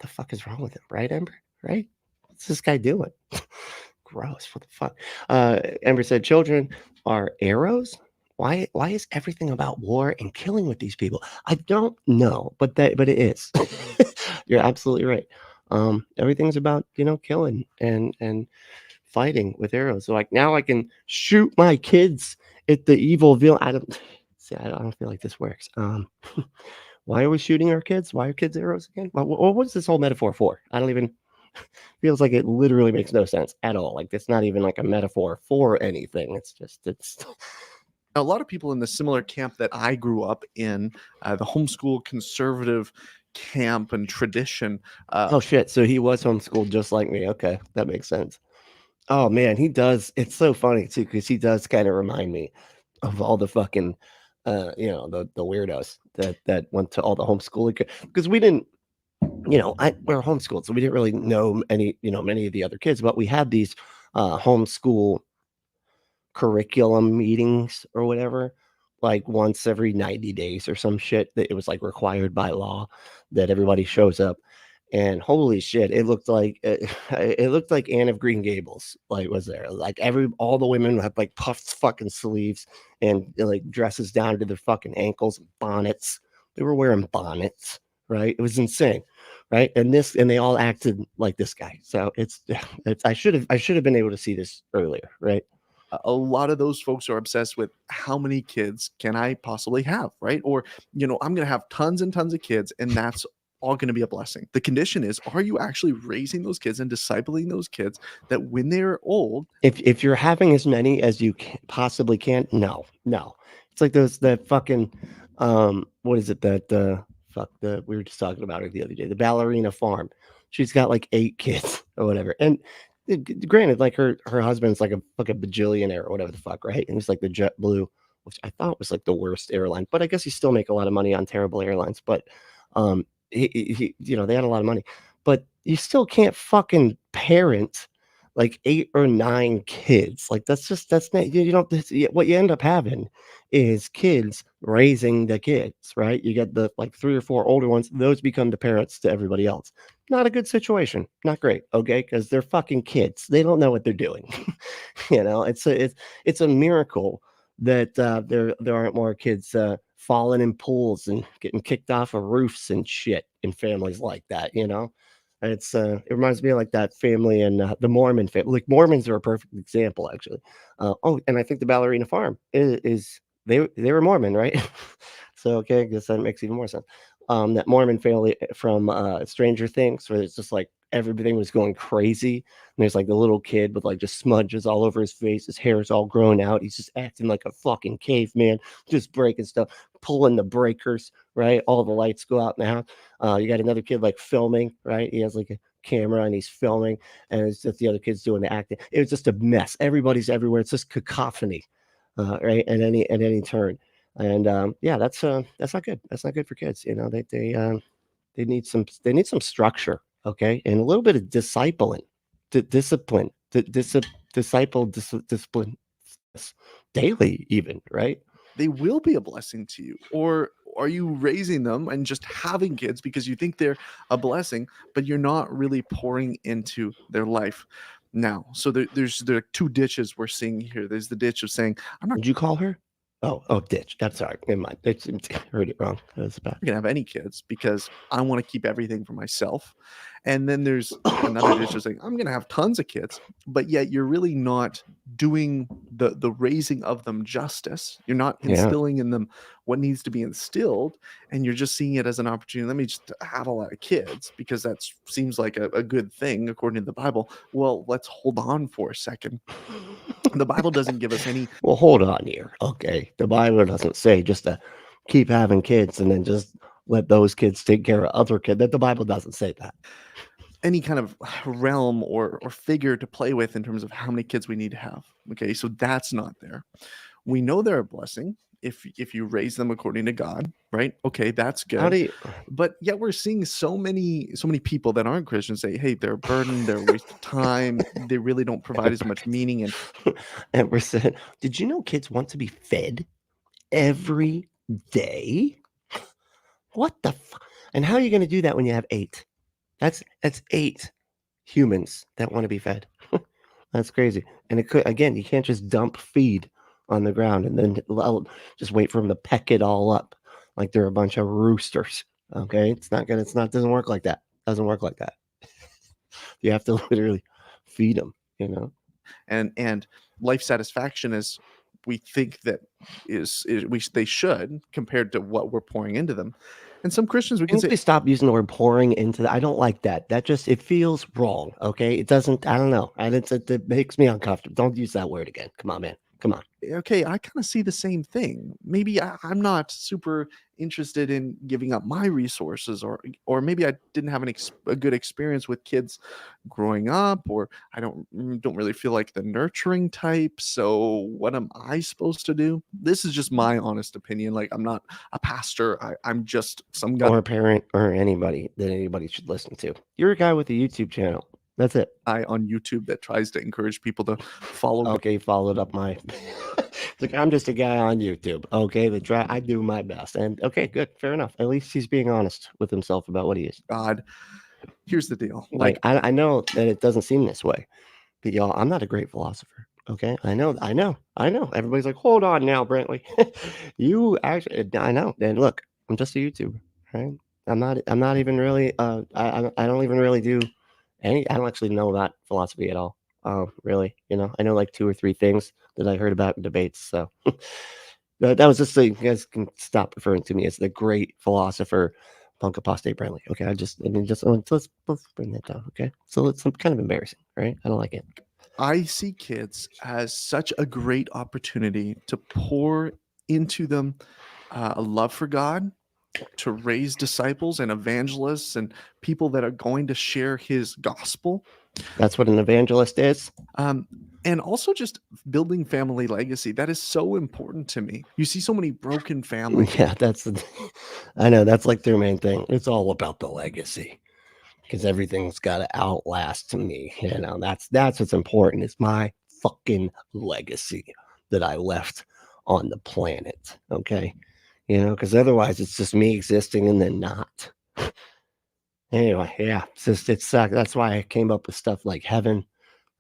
The fuck is wrong with him? Right, Ember? Right? What's this guy doing? Gross. What the fuck? Ember said children are arrows. Why is everything about war and killing with these people? I don't know, but it is. You're absolutely right. Everything's about, killing and fighting with arrows. So like now I can shoot my kids at the evil villain. I don't feel like this works. Why are we shooting our kids? Why are kids arrows again? What's this whole metaphor for? I don't even feels like it literally makes no sense at all. Like it's not even like a metaphor for anything. It's a lot of people in the similar camp that I grew up in, the homeschool conservative camp and tradition. Oh shit! So he was homeschooled just like me. Okay, that makes sense. Oh man, he does. It's so funny too because he does kind of remind me of all the fucking, the weirdos that went to all the homeschooling because we didn't. We're homeschooled, so we didn't really know many of the other kids, but we had these homeschool curriculum meetings or whatever, like once every 90 days or some shit that it was like required by law that everybody shows up. And holy shit, it looked like Anne of Green Gables, like was there. Like all the women had like puffed fucking sleeves and like dresses down to their fucking ankles, bonnets. They were wearing bonnets, right? It was insane. Right. And they all acted like this guy. So it's I should have been able to see this earlier. Right. A lot of those folks are obsessed with how many kids can I possibly have, right? Or, I'm going to have tons and tons of kids, and that's all going to be a blessing. The condition is, are you actually raising those kids and discipling those kids that when they're old? If you're having as many as you possibly can, no. It's like that fucking, what is it that, we were just talking about it the other day, the ballerina farm. She's got like 8 kids or whatever. And granted, like her husband's like a bajillionaire or whatever the fuck, right? And it's like the JetBlue, which I thought was like the worst airline, but I guess you still make a lot of money on terrible airlines. But he they had a lot of money, but you still can't fucking parent like 8 or 9 kids. Like that's not, what you end up having is kids raising the kids, right? You get the like 3 or 4 older ones, those become the parents to everybody else. Not a good situation. Not great. Okay. Because they're fucking kids. They don't know what they're doing. It's a miracle that there aren't more kids falling in pools and getting kicked off of roofs and shit in families like that. It reminds me of like that family and the Mormon family. Like Mormons are a perfect example, actually. And I think the ballerina farm is they were Mormon, right? So okay, I guess that makes even more sense. That Mormon family from Stranger Things, where it's just like everything was going crazy. And there's like the little kid with like just smudges all over his face, his hair is all grown out. He's just acting like a fucking caveman, just breaking stuff, pulling the breakers, right? All the lights go out in the house. You got another kid like filming, right? He has like a camera and he's filming, and it's just the other kids doing the acting. It was just a mess. Everybody's everywhere. It's just cacophony, right? At any turn. And yeah, that's not good. That's not good for kids. You know, they need some structure, okay, and a little bit of discipline, discipline, discipline daily, even, right? They will be a blessing to you. Or are you raising them and just having kids because you think they're a blessing, but you're not really pouring into their life? Now, so there are two ditches we're seeing here. There's the ditch of saying, I'm not Would you call her? Oh, ditch. That's sorry. Never mind. Heard it wrong. That was bad. going to have any kids because I want to keep everything for myself. And then there's another ditch of saying, I'm going to have tons of kids, but yet you're really not doing the raising of them justice. You're not Yeah. instilling in them what needs to be instilled, and you're just seeing it as an opportunity. Let me just have a lot of kids because that seems like a good thing according to the Bible. Well, let's hold on for a second. The Bible doesn't give us any. Well, hold on here. Okay. The Bible doesn't say just to keep having kids and then just let those kids take care of other kids. That the Bible doesn't say that. Any kind of realm or figure to play with in terms of how many kids we need to have. Okay, so that's not there. We know they're a blessing if you raise them according to God, right? Okay, that's good. How do you? But yet we're seeing so many people that aren't Christians say, hey, they're a burden, they're a waste of time, they really don't provide as much meaning. And we're saying, did you know kids want to be fed every day? What the fuck? And how are you going to do that when you have 8? That's 8 humans that want to be fed. That's crazy. And it could, again, you can't just dump feed on the ground and then just wait for them to peck it all up like they're a bunch of roosters. Okay, doesn't work like that. Doesn't work like that. You have to literally feed them, you know. And life satisfaction is we think that they should compared to what we're pouring into them. And some Christians we can say, stop using the word pouring into that. I don't like that. That just, it feels wrong. Okay, it doesn't. I don't know. And it makes me uncomfortable. Don't use that word again. Come on, man. Come on. Okay, I kind of see the same thing. Maybe I'm not super interested in giving up my resources, or maybe I didn't have a good experience with kids growing up, or I don't really feel like the nurturing type. So what am I supposed to do? This is just my honest opinion. Like, I'm not a pastor. I'm just some guy Or a parent or anybody that anybody should listen to. You're a guy with a YouTube channel. That's it. on YouTube that tries to encourage people to follow. Okay, followed up my. Like, I'm just a guy on YouTube. Okay, I do my best, and okay, good, fair enough. At least he's being honest with himself about what he is. God, here's the deal. Like, I know that it doesn't seem this way, but y'all, I'm not a great philosopher. Okay, I know. Everybody's like, hold on now, Brantley. You actually, I know. And look, I'm just a YouTuber, right? I'm not even really. I don't even really do. I don't actually know about philosophy at all. Really, you know, I know like 2 or 3 things that I heard about in debates. So that was just so you guys can stop referring to me as the great philosopher, Punk Apostate Brantley. Okay, let's bring that down. Okay, so it's kind of embarrassing, right? I don't like it. I see kids as such a great opportunity to pour into them a love for God, to raise disciples and evangelists and people that are going to share his gospel. That's what an evangelist is. And also just building family legacy. That is so important to me. You see so many broken families. Yeah, I know that's like their main thing. It's all about the legacy because everything's got to outlast me. You know, that's what's important. It's my fucking legacy that I left on the planet. Okay. You know, because otherwise it's just me existing and then not. Anyway, yeah, it sucks. That's why I came up with stuff like heaven,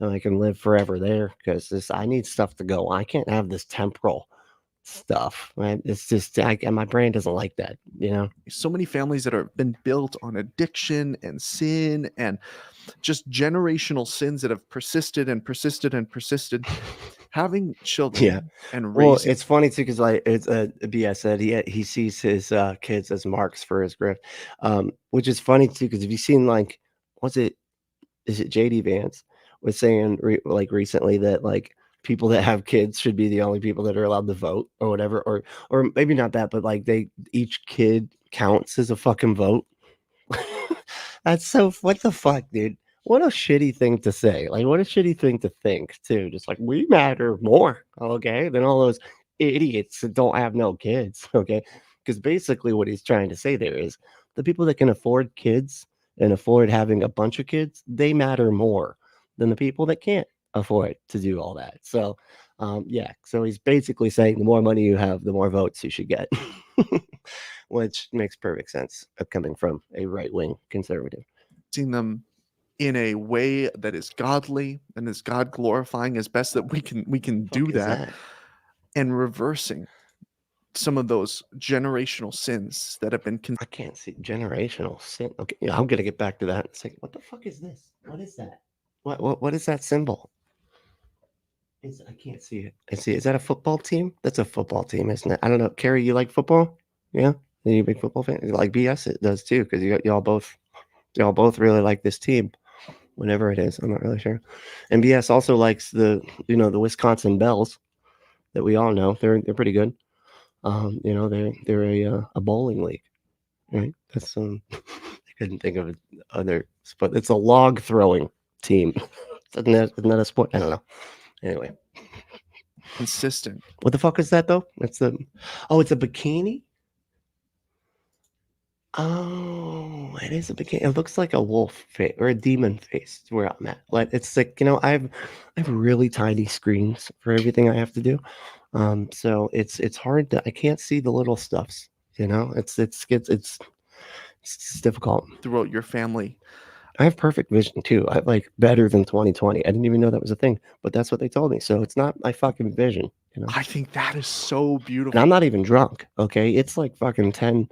and I can live forever there, because I need stuff to go. I can't have this temporal stuff, right? It's just my brain doesn't like that, you know. So many families that have been built on addiction and sin and just generational sins that have persisted and persisted and persisted. having children Yeah. and Well, raising. it's funny too because like it's BS said he sees his kids as marks for his grift, which is funny too because if you've seen like is it JD Vance was saying like recently that like people that have kids should be the only people that are allowed to vote or whatever, or maybe not that, but like each kid counts as a fucking vote. That's so what the fuck, dude? What a shitty thing to say. Like, what a shitty thing to think, too. Just like, we matter more, okay, than all those idiots that don't have no kids, okay? Because basically, what he's trying to say there is the people that can afford kids and afford having a bunch of kids, they matter more than the people that can't afford to do all that. So, yeah. So he's basically saying the more money you have, the more votes you should get, which makes perfect sense coming from a right-wing conservative. Seeing them in a way that is godly and is God glorifying as best that we can do that, and reversing some of those generational sins that have been I can't see generational sin. Okay, yeah, I'm gonna get back to that in a second. What the fuck is this? What is that? What is that symbol? I can't see it. I see. Is that a football team? That's a football team, isn't it? I don't know. Carrie, you like football? Yeah, are you a big football fan? Like BS, it does too, because y'all both really like this team. Whenever it is, I'm not really sure. And BS also likes the Wisconsin Bells that we all know. They're pretty good. They're a bowling league, right? That's I couldn't think of other, but it's a log throwing team. Isn't that a sport? I don't know. Anyway, consistent. What the fuck is that though? It's a bikini. Oh, it is a bikini. It looks like a wolf face or a demon face where I'm at. Like it's like I have really tiny screens for everything I have to do. So it's hard to I can't see the little stuffs. It's difficult. Throughout your family, I have perfect vision too. I like better than 20/20. I didn't even know that was a thing, but that's what they told me. So it's not my fucking vision. I think that is so beautiful. And I'm not even drunk. Okay, it's like fucking 10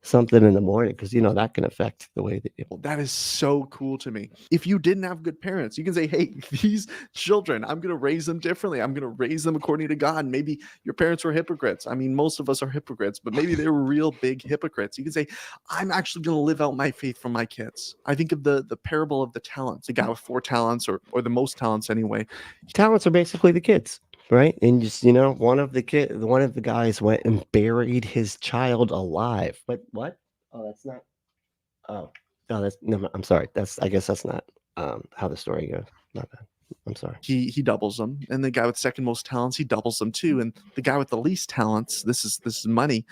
something in the morning because that can affect the way that that is so cool to me. If you didn't have good parents, you can say, hey, these children, I'm going to raise them differently. I'm going to raise them according to God. Maybe your parents were hypocrites. I mean, most of us are hypocrites, but maybe they were real big hypocrites. You can say, I'm actually going to live out my faith for my kids. I think of the parable of the talents, the guy with 4 talents or the most talents anyway. Talents are basically the kids. Right. And just, one of the guys went and buried his child alive. But what? Oh, that's not. Oh, no, no, I'm sorry. I guess that's not how the story goes. Not bad. I'm sorry. He doubles them. And the guy with second most talents, he doubles them too. And the guy with the least talents, this is money.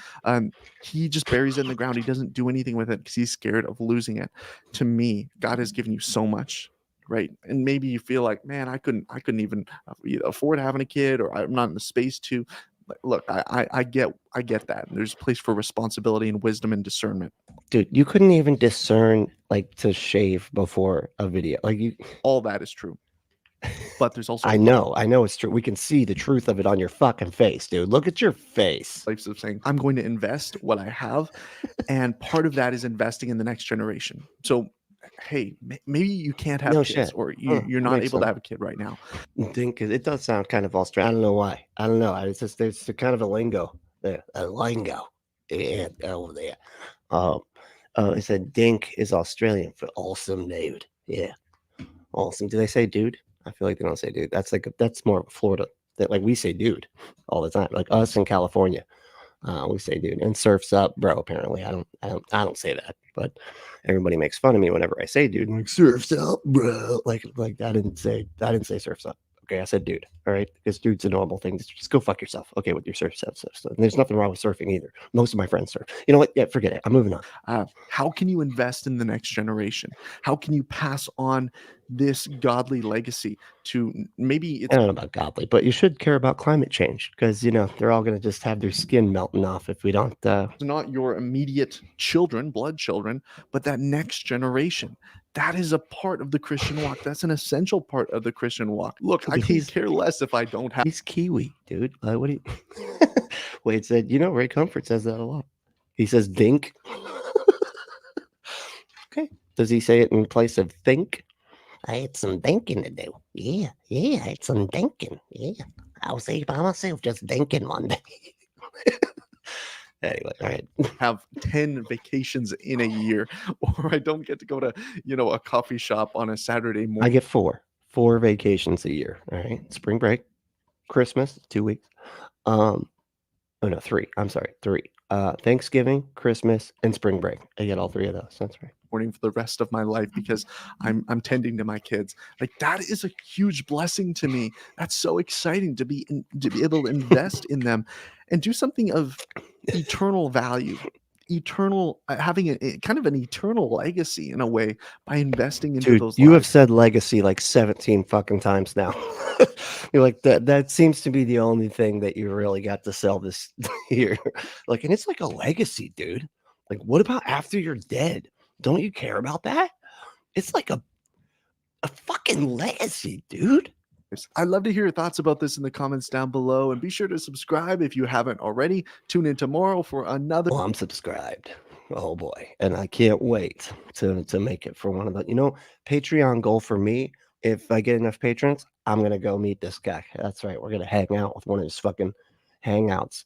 He just buries it in the ground. He doesn't do anything with it because he's scared of losing it. To me, God has given you so much. Right. And maybe you feel like, man, I couldn't even afford having a kid, or I'm not in the space to. Look, I get that. There's a place for responsibility and wisdom and discernment. Dude, you couldn't even discern like to shave before a video. Like all that is true. But there's also I know it's true. We can see the truth of it on your fucking face, dude. Look at your face. Life of saying, I'm going to invest what I have. And part of that is investing in the next generation. So hey, maybe you can't have kids, or you're not able to have a kid right now. Because it does sound kind of Australian. I don't know why. I don't know. It's just there's kind of a lingo there. A lingo. Yeah, over there. It said dink is Australian for awesome dude. Yeah. Awesome. Do they say dude? I feel like they don't say dude. That's more Florida. That like we say dude all the time. Like us in California. We say dude. And surf's up, bro, apparently. I don't say that, but everybody makes fun of me whenever I say dude. I'm like, surf's up, bro. Like I didn't say surf's up. Okay, I said dude. All right, because dude's a normal thing. Just go fuck yourself. Okay, with your surf stuff. And there's nothing wrong with surfing either. Most of my friends surf. You know what? Yeah, forget it. I'm moving on. How can you invest in the next generation? How can you pass on this godly legacy to maybe I don't know about godly, but you should care about climate change because they're all going to just have their skin melting off if we don't. Not your immediate children, blood children, but that next generation. That is a part of the Christian walk. That's an essential part of the Christian walk. Look, I could care less if I don't have. He's Kiwi, dude. What do you? Wade said, Ray Comfort says that a lot. He says dink. Okay. Does he say it in place of think? I had some thinking to do. Yeah, I had some thinking. Yeah, I'll see by myself just thinking one day. Anyway, all right. Have 10 vacations in a year, or I don't get to go to, a coffee shop on a Saturday I morning. get four vacations a year. All right. Spring break, Christmas, 2 weeks. Oh no, 3. I'm sorry, 3. Thanksgiving, Christmas, and spring break. I get all 3 of those. That's right. Morning for the rest of my life because I'm tending to my kids. Like, that is a huge blessing to me. That's so exciting to be able to invest in them and do something of eternal value, having a kind of an eternal legacy in a way by investing into Dude, those you have lives. said legacy like 17 fucking times now. You're like, that seems to be the only thing that you really got to sell this year. Like, and it's like a legacy, dude. Like, what about after you're dead? Don't you care about that? It's like a fucking legacy, dude. I'd love to hear your thoughts about this in the comments down below, and be sure to subscribe if you haven't already. Tune in tomorrow for another. Well, I'm subscribed. Oh boy. And I can't wait to make it for one of the, Patreon goal for me. If I get enough patrons, I'm going to go meet this guy. That's right. We're going to hang out with one of his fucking hangouts.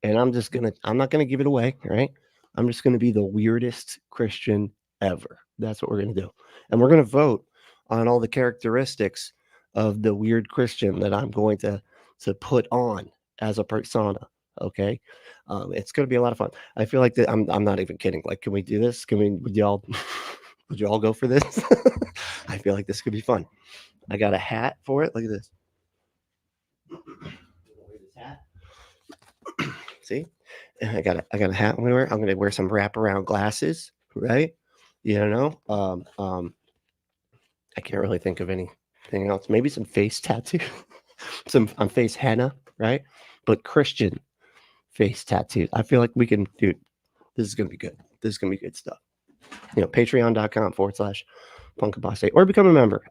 And I'm not going to give it away. Right. I'm just going to be the weirdest Christian ever. That's what we're going to do. And we're going to vote on all the characteristics of the weird Christian that I'm going to put on as a persona. Okay. It's going to be a lot of fun. I feel like that. I'm not even kidding. Like, can we do this? Would y'all go for this? I feel like this could be fun. I got a hat for it. Look at this. See? And I got a hat I'm gonna wear. I'm gonna wear some wraparound glasses, right? I can't really think of anything else. Maybe some face tattoo, some face henna, right? But Christian face tattoo. I feel like we can, dude. This is gonna be good. This is gonna be good stuff. Patreon.com/Punkapostate, or become a member.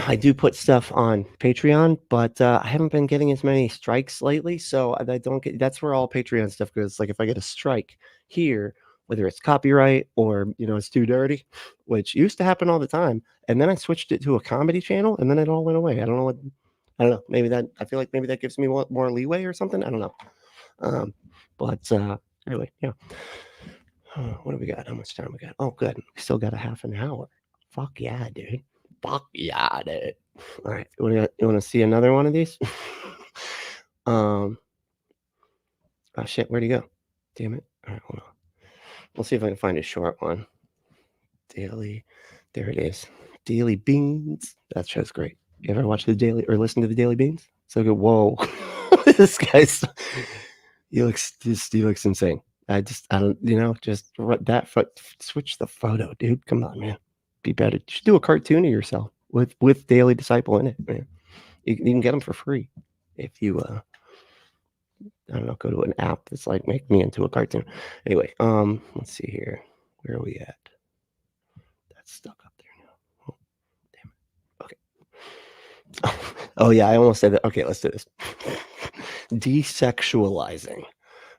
I do put stuff on Patreon, but I haven't been getting as many strikes lately, so I don't get. That's where all Patreon stuff goes. Like, if I get a strike here, whether it's copyright or it's too dirty, which used to happen all the time, and then I switched it to a comedy channel, and then it all went away. I don't know. Maybe that, I feel like maybe that gives me more leeway or something. I don't know. But anyway, yeah. What do we got? How much time we got? Oh, good. We still got a half an hour. Fuck yeah, dude. Fuck yeah, dude. All right. You want to see another one of these? Oh shit, where'd he go? Damn it. All right, hold on. We'll see if I can find a short one. Daily. There it is. Daily Beans. That show's great. You ever watch the Daily or listen to the Daily Beans? So good. Whoa. This guy's he looks insane. I don't, just that switch the photo, dude. Come on, man. Be better. You should do a cartoon of yourself with Daily Disciple in it, man. You can get them for free if you I don't know, go to an app that's like make me into a cartoon. Anyway, let's see here. Where are we at? That's stuck up there now. Oh, damn it. Okay. Oh yeah, I almost said that. Okay, let's do this. Desexualizing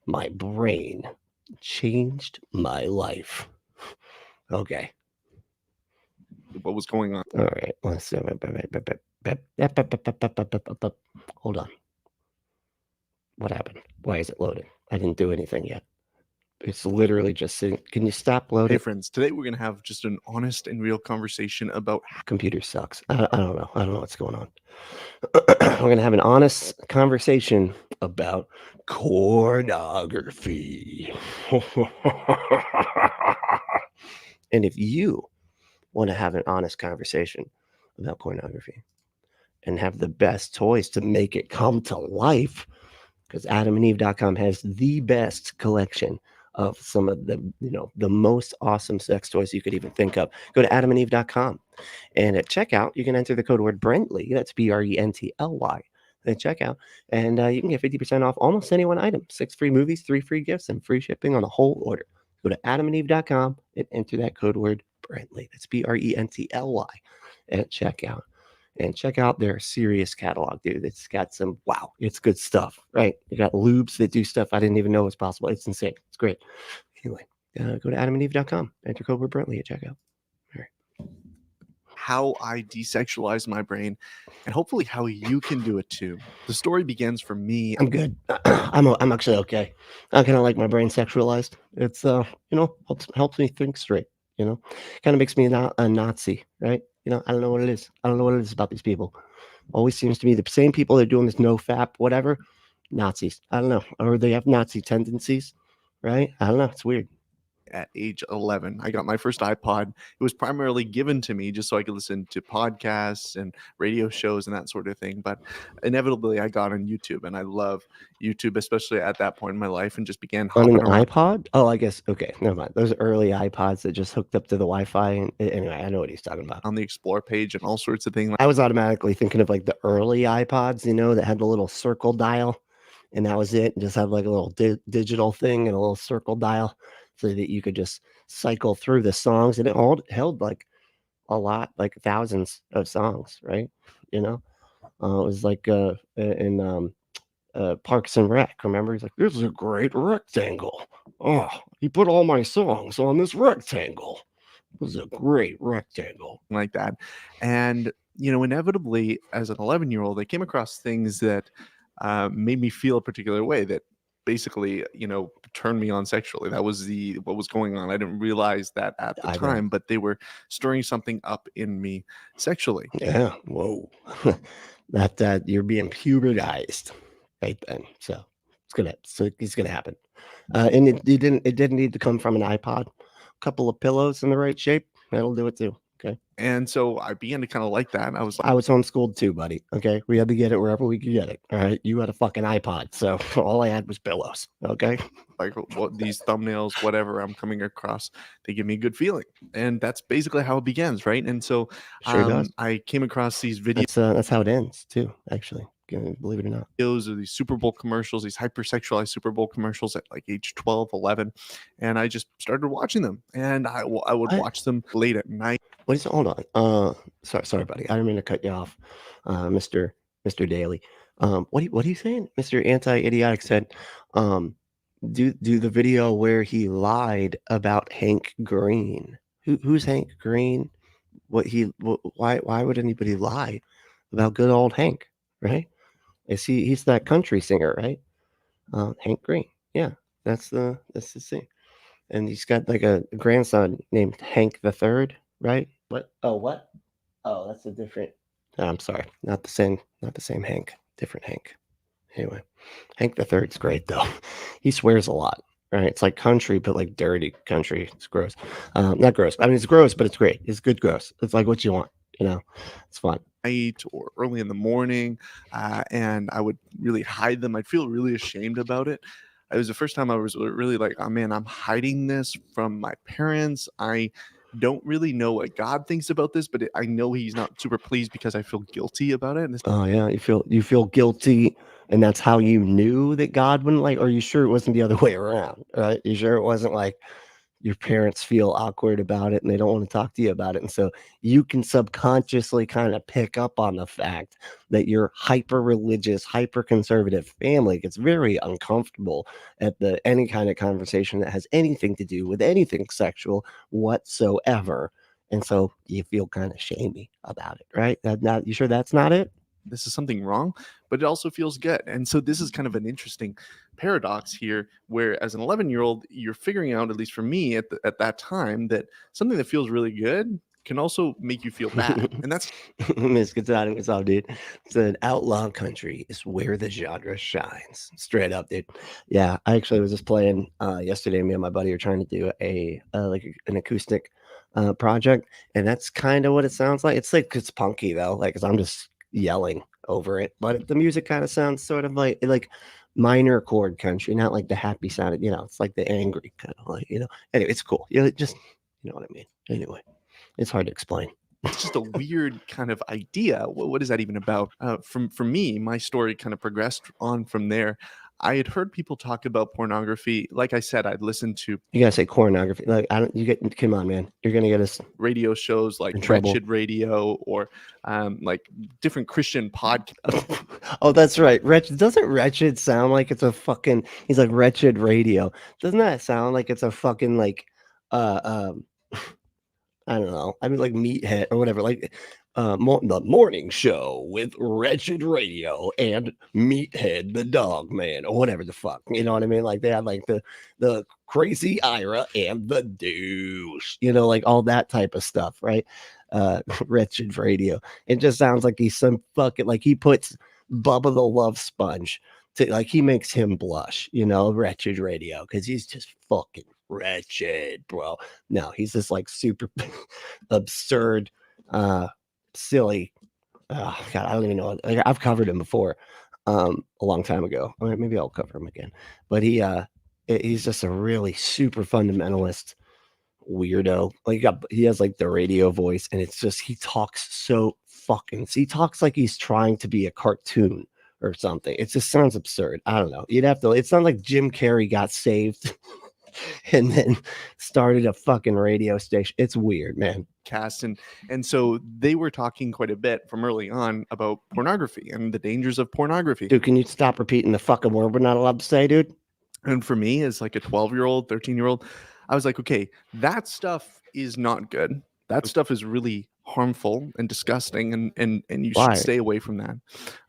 my brain changed my life. Okay. What was going on? All right. Let's hold on. What happened? Why is it loading? I didn't do anything yet. It's literally just sitting. Can you stop loading? Hey friends, today we're going to have just an honest and real conversation about Computer sucks. I don't know. I don't know what's going on. We're going to have an honest conversation about pornography. And if you want to have an honest conversation about pornography and have the best toys to make it come to life, because adamandeve.com has the best collection of some of the, the most awesome sex toys you could even think of. Go to adamandeve.com, and at checkout, you can enter the code word Brently. That's Brently at checkout, and you can get 50% off almost any one item. 6 free movies, 3 free gifts, and free shipping on the whole order. Go to adamandeve.com and enter that code word Brently. That's Brently at checkout. And check out their serious catalog, dude. It's got some, wow, it's good stuff, right? You got lubes that do stuff I didn't even know was possible. It's insane. It's great. Anyway, go to adamandeve.com. Enter code word Brently at checkout. All right. how I desexualized my brain and hopefully how you can do it too. The story begins for me. I'm good. I'm actually okay. I kind of like my brain sexualized. It's helps me think straight. Kind of makes me a Nazi, right? I don't know what it is. I don't know what it is about these people. Always seems to be the same people that are doing this no fap whatever. Nazis. I don't know, or they have Nazi tendencies, right? I don't know. It's weird. At age 11, I got my first iPod. It was primarily given to me just so I could listen to podcasts and radio shows and that sort of thing. But inevitably, I got on YouTube, and I love YouTube, especially at that point in my life, and just began On hopping an around iPod? Oh, I guess. Okay, never mind. Those early iPods that just hooked up to the Wi-Fi. And anyway, I know what he's talking about. on the Explore page and all sorts of things. I was automatically thinking of like the early iPods, that had the little circle dial, and that was it. And just have like a little digital thing and a little circle dial, so that you could just cycle through the songs, and it all held like a lot, like thousands of songs, right? It was like in Parks and Rec. Remember, he's like, "This is a great rectangle. Oh, he put all my songs on this rectangle. This is a great rectangle." like that. And, inevitably, as an 11-year-old, I came across things that made me feel a particular way that basically, turned me on sexually. That was what was going on. I didn't realize that at the time, but they were stirring something up in me sexually. Yeah. Whoa. that you're being pubertized right then. So it's gonna happen. And it didn't need to come from an iPod. A couple of pillows in the right shape, that'll do it too. Okay. And so I began to kind of like that. I was like, I was homeschooled too, buddy. Okay. We had to get it wherever we could get it. All right. You had a fucking iPod. So all I had was pillows. Okay. what these thumbnails, whatever I'm coming across, they give me a good feeling. And that's basically how it begins, right? And so Sure does. I came across these videos. That's how it ends too, actually. Believe it or not. Of these Super Bowl commercials, these hypersexualized Super Bowl commercials at like age 12, 11. And I just started watching them. And I would watch them late at night. What is it? Hold on. Sorry, buddy. I didn't mean to cut you off, Mr. Daly. What are you saying? Mr. Anti-Idiotic said, do the video where he lied about Hank Green. Who's Hank Green? Why would anybody lie about good old Hank, right? He's that country singer, right? Hank Green. Yeah, that's the thing. And he's got like a grandson named Hank the Third, right? What? Oh, that's a different. I'm sorry, not the same Hank, different Hank. Anyway, Hank the Third's great though. He swears a lot, right? It's like country, but like dirty country. It's gross. Not gross. I mean, it's gross, but it's great. It's good gross. It's like what you want. It's fun. Night or early in the morning, and I would really hide them. I'd feel really ashamed about it. It was the first time I was really like, oh man, I'm hiding this from my parents. I don't really know what God thinks about this, but I know he's not super pleased because I feel guilty about it. Oh yeah, you feel guilty, and that's how you knew that God wouldn't like. Or are you sure it wasn't the other way around? Right? You sure it wasn't like your parents feel awkward about it and they don't want to talk to you about it, and so you can subconsciously kind of pick up on the fact that your hyper religious, hyper conservative family gets very uncomfortable at any kind of conversation that has anything to do with anything sexual whatsoever, and so you feel kind of shamey about it, right? You sure that's not it? This is something wrong, but it also feels good. And so this is kind of an interesting paradox here, where as an 11-year-old, you're figuring out, at least for me at that time, that something that feels really good can also make you feel bad. And that's Miss Katana, what's up, dude? It's an outlaw country is where the genre shines. Straight up, dude. Yeah, I actually was just playing yesterday. Me and my buddy are trying to do an acoustic project, and that's kind of what it sounds like. It's punky though, like 'cause I'm just yelling over it, but the music kind of sounds sort of like minor chord country, not like the happy sound. It's like the angry kind of like, anyway, it's cool. Just what I mean. Anyway, it's hard to explain. It's just a weird kind of idea. What is that even about? For me, my story kind of progressed on from there. I had heard people talk about pornography. Like I said, I'd listened to. You gotta say pornography. Like come on, man. You're gonna get us radio shows like Wretched Radio or like different Christian podcasts. Oh, that's right. Wretched. Doesn't Wretched sound like it's a fucking? He's like Wretched Radio. Doesn't that sound like it's a fucking like I I don't know. I mean, like Meathead or whatever, like the morning show with Wretched Radio and Meathead the Dog Man or whatever the fuck. You know what I mean? Like they had like the Crazy Ira and the Douche, you know, like all that type of stuff, right? Wretched Radio. It just sounds like he's some fucking, like he puts Bubba the Love Sponge to, like, he makes him blush, you know, Wretched Radio, because he's just fucking wretched, bro. No, he's just like super absurd, silly. Oh, God, I don't even know. Like, I've covered him before, a long time ago. I mean, maybe I'll cover him again. But he's just a really super fundamentalist weirdo. Like he has like the radio voice, and it's just he talks so fucking. He talks like he's trying to be a cartoon or something. It just sounds absurd. I don't know. You'd have to. It sounds like Jim Carrey got saved and then started a fucking radio station. It's weird, man. Cast and so they were talking quite a bit from early on about pornography and the dangers of pornography. Dude, can you stop repeating the fucking word we're not allowed to say, dude? And for me, as like a 12-year-old, 13-year-old, I was like, okay, that stuff is not good. That stuff is really harmful and disgusting, and you Why? should stay away from that.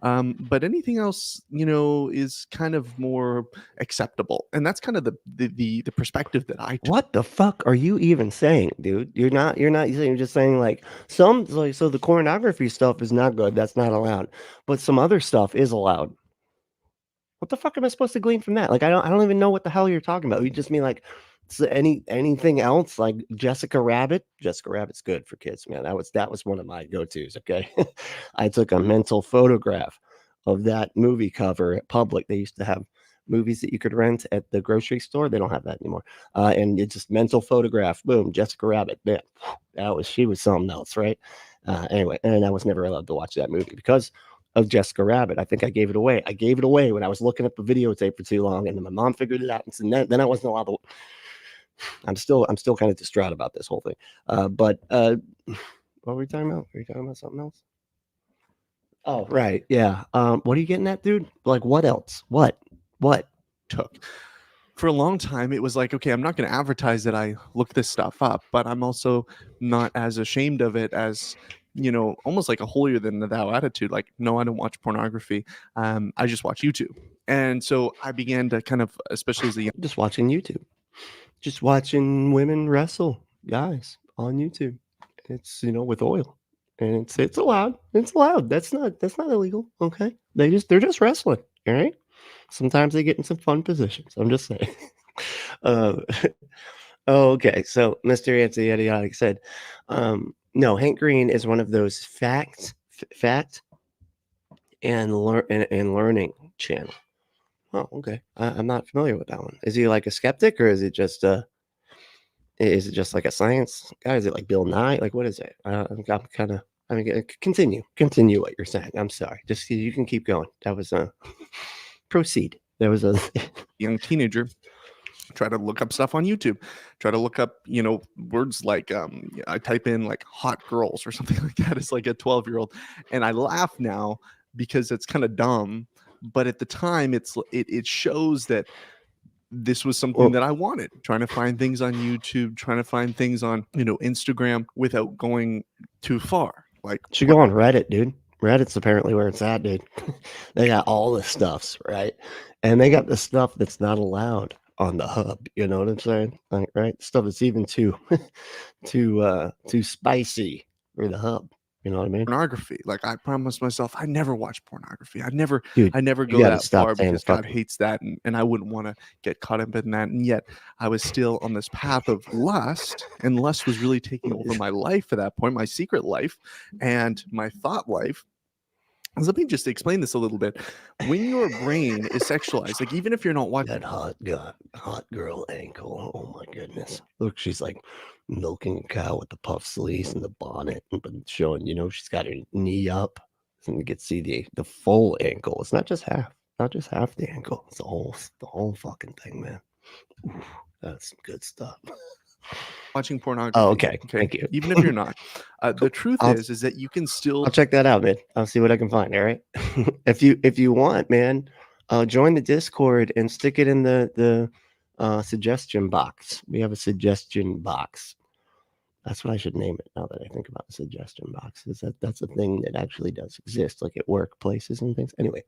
But anything else, you know, is kind of more acceptable, and that's kind of the perspective that I took. What the fuck are you even saying, dude? You're not saying, you're just saying like some, like, so the pornography stuff is not good. That's not allowed. But some other stuff is allowed. What the fuck am I supposed to glean from that? Like, I don't even know what the hell you're talking about. You just mean like anything else, like Jessica Rabbit? Jessica Rabbit's good for kids, man. That was one of my go-tos. Okay. I took a mental photograph of that movie cover at Public. They used to have movies that you could rent at the grocery store. They don't have that anymore. And it's just mental photograph. Boom, Jessica Rabbit. Man, she was something else, right? Anyway, and I was never allowed to watch that movie because of Jessica Rabbit. I think I gave it away. I gave it away when I was looking up a videotape for too long, and then my mom figured it out, and then I wasn't allowed to. I'm still kind of distraught about this whole thing. But what were we talking about? Were you talking about something else? Oh, right. Yeah. What are you getting at, dude? Like, what else? What? Took for a long time. It was like, okay, I'm not going to advertise that I look this stuff up, but I'm also not as ashamed of it as, you know, almost like a holier than thou attitude. Like, no, I don't watch pornography. I just watch YouTube. And so I began to kind of, especially as a young, just watching YouTube, just watching women wrestle guys on YouTube. It's, you know, with oil, and it's allowed. It's allowed. That's not illegal. Okay. They're just wrestling. All right. Sometimes they get in some fun positions. I'm just saying. Okay. So Mr. Anthony Idiotic said, no, Hank Green is one of those fact and learning channel. Oh, okay. I'm not familiar with that one. Is he like a skeptic, or is it just like a science guy? Is it like Bill Nye? Like, what is it? I'm kind of. I mean, continue what you're saying. I'm sorry. Just, you can keep going. That was proceed. There was a young teenager. Try to look up stuff on YouTube. Try to look up, you know, words like I type in like hot girls or something like that. It's like a 12-year-old, and I laugh now because it's kind of dumb. But at the time, it shows that this was something that I wanted. Trying to find things on YouTube, trying to find things on, you know, Instagram without going too far. Like, should go on Reddit, dude. Reddit's apparently where it's at, dude. They got all the stuffs, right? And they got the stuff that's not allowed on the hub. You know what I'm saying? Like, right? Stuff that's even too spicy for the hub. You know what I mean? Pornography. Like, I promised myself I never watch pornography. I never Dude, go that far because God hates that, and I wouldn't want to get caught up in that. And yet I was still on this path of lust, and lust was really taking over my life at that point, my secret life and my thought life. Let me just explain this a little bit. When your brain is sexualized, like, even if you're not watching that hot girl ankle, oh my goodness, look, she's like milking a cow with the puff sleeves and the bonnet, and showing, you know, she's got her knee up, and you can see the full ankle. It's not just half the ankle. It's the whole fucking thing, man. Ooh, that's some good stuff. Watching pornography. Oh, okay. Thank you. Even if you're not, the truth is that you can still. I'll check that out, man. I'll see what I can find. All right. if you want, man, join the Discord and stick it in the suggestion box. We have a suggestion box. That's what I should name it now that I think about the suggestion boxes. That's a thing that actually does exist, like at workplaces and things. Anyway,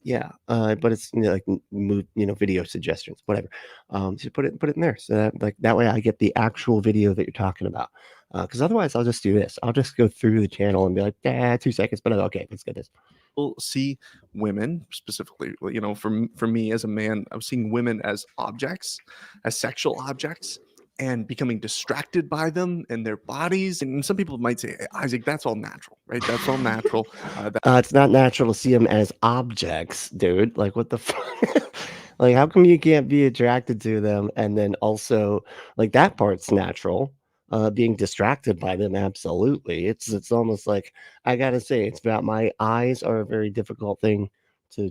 yeah, but it's like video suggestions, whatever. So put it in there so that like that way I get the actual video that you're talking about. Because otherwise I'll just do this. I'll just go through the channel and be like, 2 seconds, but okay, let's get this. We'll see women specifically, for me as a man, I'm seeing women as objects, as sexual objects, and becoming distracted by them and their bodies. And some people might say, Isaac, that's all natural, right? That's all natural. It's not natural to see them as objects, dude. Like, what the fuck? Like, how come you can't be attracted to them? And then also, like, that part's natural. Being distracted by them, absolutely. It's almost like, I gotta say, it's about my eyes are a very difficult thing to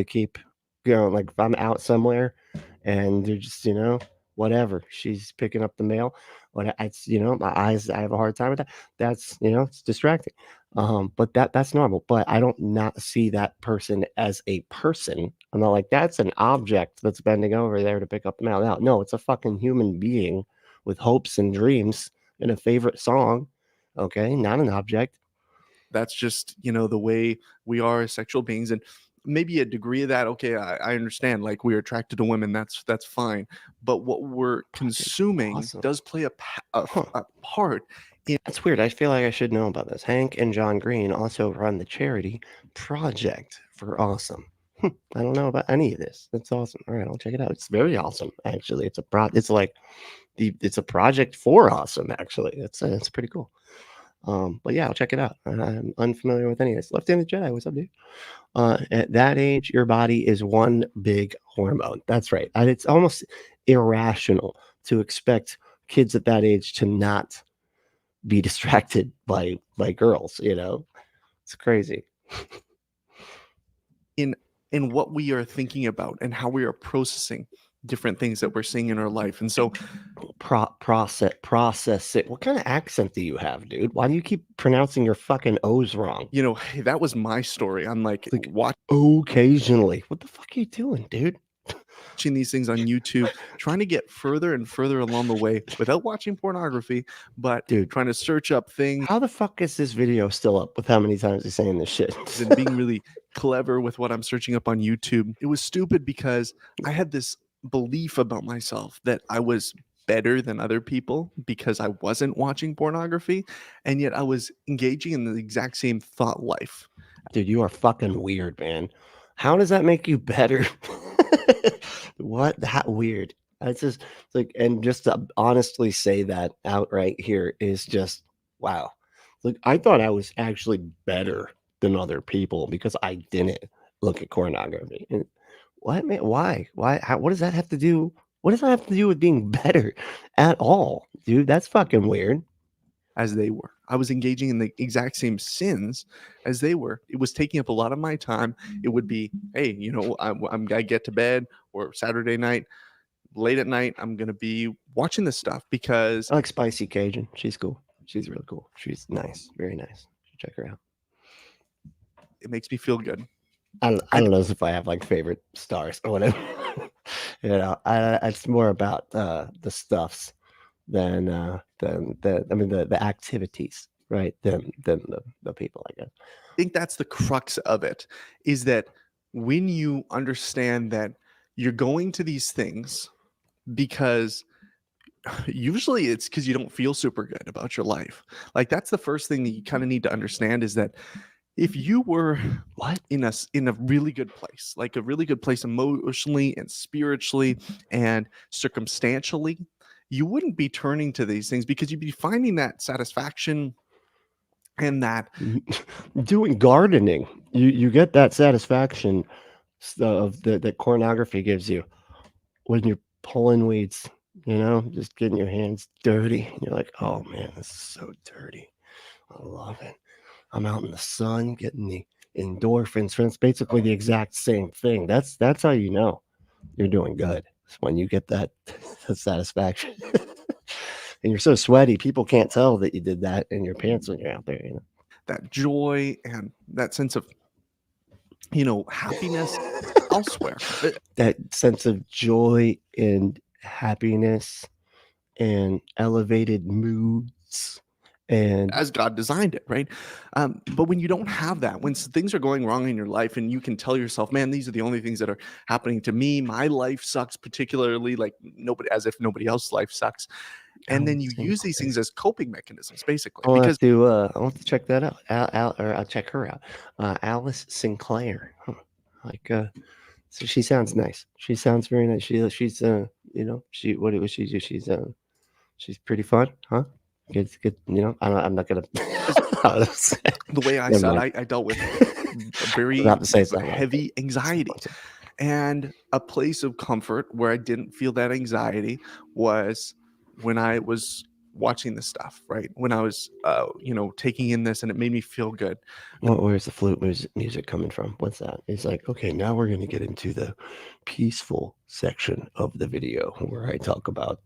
keep going. Like, if I'm out somewhere and they're just whatever, she's picking up the mail, it's my eyes, I have a hard time with that. That's it's distracting. But that's normal. But I don't not see that person as a person. I'm not like, that's an object that's bending over there to pick up the mail. No, it's a fucking human being with hopes and dreams and a favorite song. Okay, not an object. That's just the way we are as sexual beings. And maybe a degree of that, okay, I understand, like, we're attracted to women, that's fine, but what we're consuming awesome. does play a part in. That's weird. I feel like I should know about this. Hank and John Green also run the charity Project for Awesome. I don't know about any of this. That's awesome. All right, I'll check it out. It's very awesome, actually. It's a project for awesome, actually. It's pretty cool. But yeah, I'll check it out. I'm unfamiliar with any of this. Left-handed Jedi, what's up, dude? At that age, your body is one big hormone. That's right. And it's almost irrational to expect kids at that age to not be distracted by girls. It's crazy. In what we are thinking about and how we are processing different things that we're seeing in our life. And so process it. What kind of accent do you have, dude? Why do you keep pronouncing your fucking O's wrong? Hey, that was my story. I'm like watch occasionally. What the fuck are you doing, dude? Watching these things on YouTube, trying to get further and further along the way without watching pornography, but dude, trying to search up things. How the fuck is this video still up with how many times he's saying this shit? And being really clever with what I'm searching up on YouTube. It was stupid because I had this belief about myself that I was better than other people because I wasn't watching pornography, and yet I was engaging in the exact same thought life. Dude, you are fucking weird, man. How does that make you better? What? That weird. It's just like, and just to honestly say that outright here is just wow. Like, I thought I was actually better than other people because I didn't look at pornography. And what, man? Why? How, what does that have to do? What does that have to do with being better at all, dude? That's fucking weird. As they were, I was engaging in the exact same sins as they were. It was taking up a lot of my time. It would be, hey, I get to bed, or Saturday night, late at night, I'm gonna be watching this stuff because I like Spicy Cajun. She's cool. She's really cool. She's nice, very nice. Check her out. It makes me feel good. I don't know if I have like favorite stars or whatever. It's more about the stuffs than the activities, right? Than the people, I guess. I think that's the crux of it, is that when you understand that you're going to these things because usually it's because you don't feel super good about your life. Like, that's the first thing that you kind of need to understand, is that if you were in a really good place, like a really good place emotionally and spiritually and circumstantially, you wouldn't be turning to these things because you'd be finding that satisfaction and that doing gardening. You get that satisfaction of that pornography gives you when you're pulling weeds, just getting your hands dirty. And you're like, oh man, this is so dirty. I love it. I'm out in the sun getting the endorphins. It's basically the exact same thing. That's how you know you're doing good. It's when you get that satisfaction. And you're so sweaty, people can't tell that you did that in your pants when you're out there. That joy and that sense of happiness elsewhere. That sense of joy and happiness and elevated moods and as God designed it, right? But when you don't have that, when things are going wrong in your life and you can tell yourself, man, these are the only things that are happening to me. My life sucks, particularly, like nobody, as if nobody else's life sucks. And then you Alice use these Sinclair. things as coping mechanisms, basically, I'll because have to check that out. I'll check her out. Alice Sinclair. Huh. Like so she sounds nice. She sounds very nice. She's you know, what was she do? She's pretty fun, huh? Good, you know. I'm not gonna the way I Never said, mind. I dealt with very About to say something. heavy anxiety. And a place of comfort where I didn't feel that anxiety was when I was watching this stuff, right? When I was, taking in this, and it made me feel good. Where's the flute music coming from? What's that? It's like, okay, now we're going to get into the peaceful section of the video where I talk about,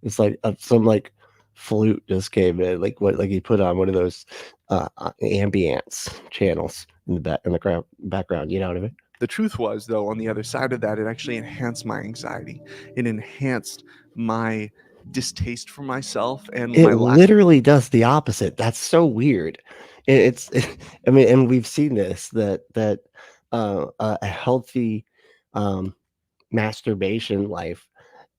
it's like some like flute just came in, like he put on one of those ambience channels in the background. You know what I mean? The truth was, though, on the other side of that, it actually enhanced my anxiety. It enhanced my distaste for myself and It my lack. literally does the opposite. That's so weird. I mean, and we've seen this that a healthy masturbation life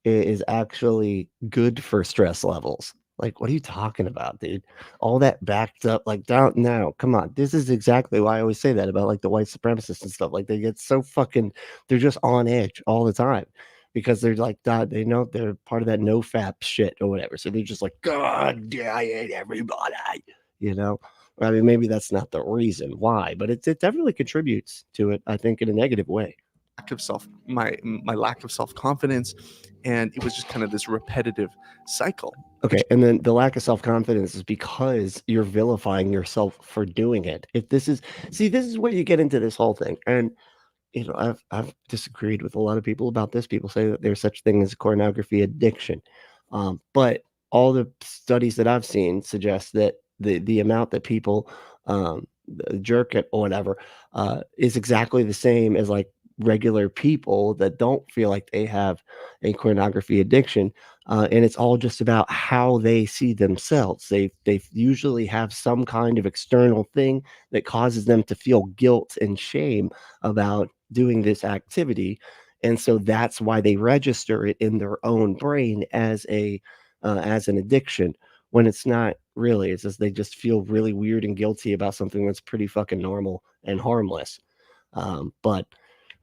is actually good for stress levels. Like, what are you talking about, dude? All that backed up, like, down now. Come on, this is exactly why I always say that about like the white supremacists and stuff. Like, they get so fucking, they're just on edge all the time because they're like, God, they know they're part of that no fap shit or whatever. So they're just like, God, yeah, I hate everybody, you know. I mean, maybe that's not the reason why, but it definitely contributes to it, I think, in a negative way. My lack of self-confidence, and it was just kind of this repetitive cycle. Okay, and then the lack of self-confidence is because you're vilifying yourself for doing it. This is where you get into this whole thing. And you know, I've disagreed with a lot of people about this. People say that there's such thing as pornography addiction, but all the studies that I've seen suggest that the amount that people jerk it or whatever is exactly the same as like regular people that don't feel like they have a pornography addiction, and it's all just about how they see themselves. They usually have some kind of external thing that causes them to feel guilt and shame about doing this activity, and so that's why they register it in their own brain as an addiction, when it's not really. It's just they just feel really weird and guilty about something that's pretty fucking normal and harmless. But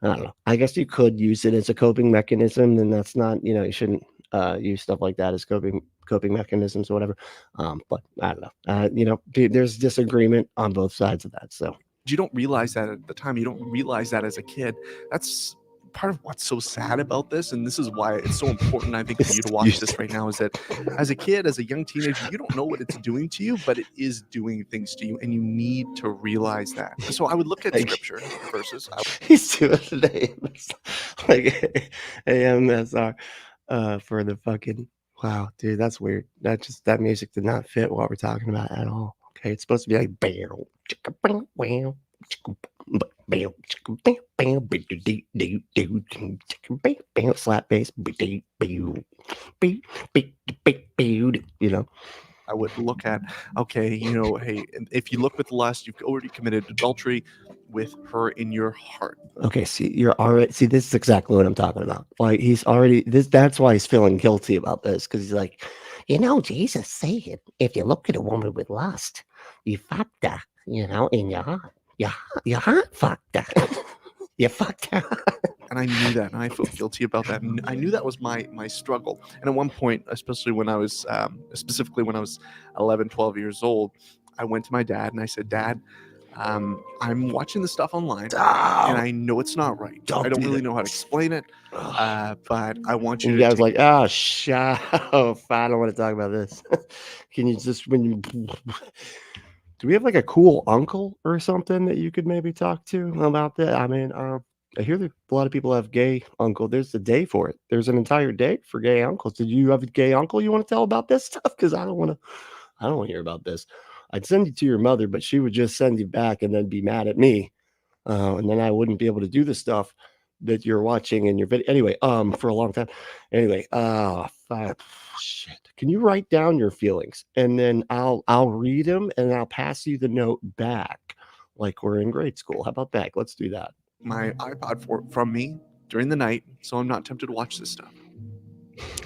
I don't know. I guess you could use it as a coping mechanism, and that's not, you know, you shouldn't use stuff like that as coping mechanisms or whatever. But I don't know. You know, there's disagreement on both sides of that. So You don't realize that at the time. You don't realize that as a kid. That's part of what's so sad about this, and this is why it's so important, I think, for you to watch this right now, is that as a kid, as a young teenager, you don't know what it's doing to you, but it is doing things to you, and you need to realize that. So I would look at scripture verses. he's doing the names like AMSR for the fucking wow, dude, that's weird. That music did not fit what we're talking about at all. Okay, it's supposed to be like bam, chicka, bam, wow, chicka, bam, chicka, bam, bam, bam, slap bass, you know. I would look at, okay, you know, hey, if you look with lust, you've already committed adultery with her in your heart. Okay, see, this is exactly what I'm talking about. Like, he's already that's why he's feeling guilty about this, because he's like, you know, Jesus said, if you look at a woman with lust, you fucked her, you know, in your heart. Your heart fucked her. You fucked her. And I knew that, and I felt guilty about that. And I knew that was my struggle. And at one point, especially when I was, specifically when I was 11, 12 years old, I went to my dad and I said, Dad, I'm watching the stuff online, and I know it's not right. I don't really know how to explain it, but I want you to. I was like, oh, shut up. I don't want to talk about this. Can you just, do we have like a cool uncle or something that you could maybe talk to about that? I mean, I hear that a lot of people have gay uncle. There's a day for it. There's an entire day for gay uncles. Did you have a gay uncle you want to tell about this stuff? Because I don't want to hear about this. I'd send you to your mother, but she would just send you back and then be mad at me. And then I wouldn't be able to do the stuff that you're watching in your video. Anyway, for a long time. Anyway, shit. Can you write down your feelings and then I'll read them and I'll pass you the note back like we're in grade school. How about that? Let's do that. My iPod from me during the night, so I'm not tempted to watch this stuff.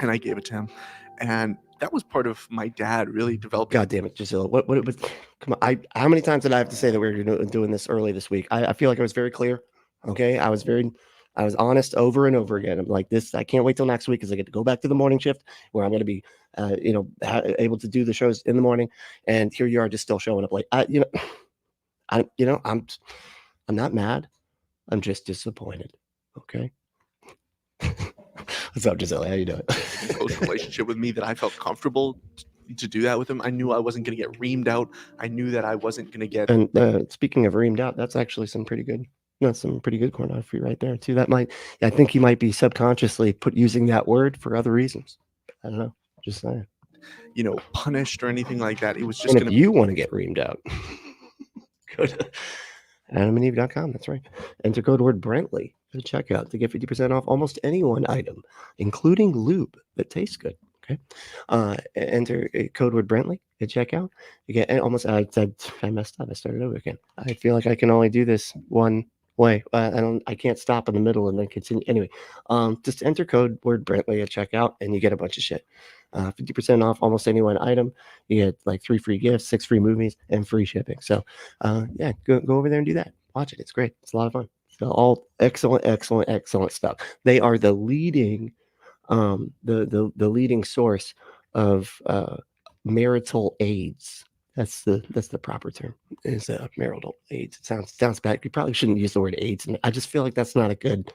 And I gave it to him, and that was part of my dad really developing. God damn it, Giselle. What was? Come on. How many times did I have to say that we were doing this early this week? I feel like I was very clear. Okay, I was honest over and over again. I'm like this. I can't wait till next week because I get to go back to the morning shift where I'm going to be, able to do the shows in the morning. And here you are, just still showing up late. I'm not mad. I'm just disappointed. Okay. What's up, Giselle? How you doing? Close relationship with me that I felt comfortable to do that with him. I knew I wasn't going to get reamed out. I knew that I wasn't going to get. And speaking of reamed out, that's actually some pretty good corn dog for you right there too. I think he might be subconsciously using that word for other reasons. I don't know. Just saying. Punished or anything like that. It was just going to. If you want to get reamed out, go to adamandeve.com. That's right. Enter code word Brentley at checkout to get 50% off almost any one item, including lube that tastes good. Okay. Enter code word Brentley at checkout. You get almost. I messed up. I started over again. I feel like I can only do this one way. I can't stop in the middle and then continue. Anyway, just enter code word Brentley at checkout and you get a bunch of shit. 50% off almost any one item. You get like 3 free gifts, 6 free movies, and free shipping. So go over there and do that. Watch it. It's great. It's a lot of fun. So all excellent stuff. They are the leading the leading source of marital AIDS. That's the proper term, is marital AIDS. It sounds bad. You probably shouldn't use the word AIDS, and I just feel like that's not a good,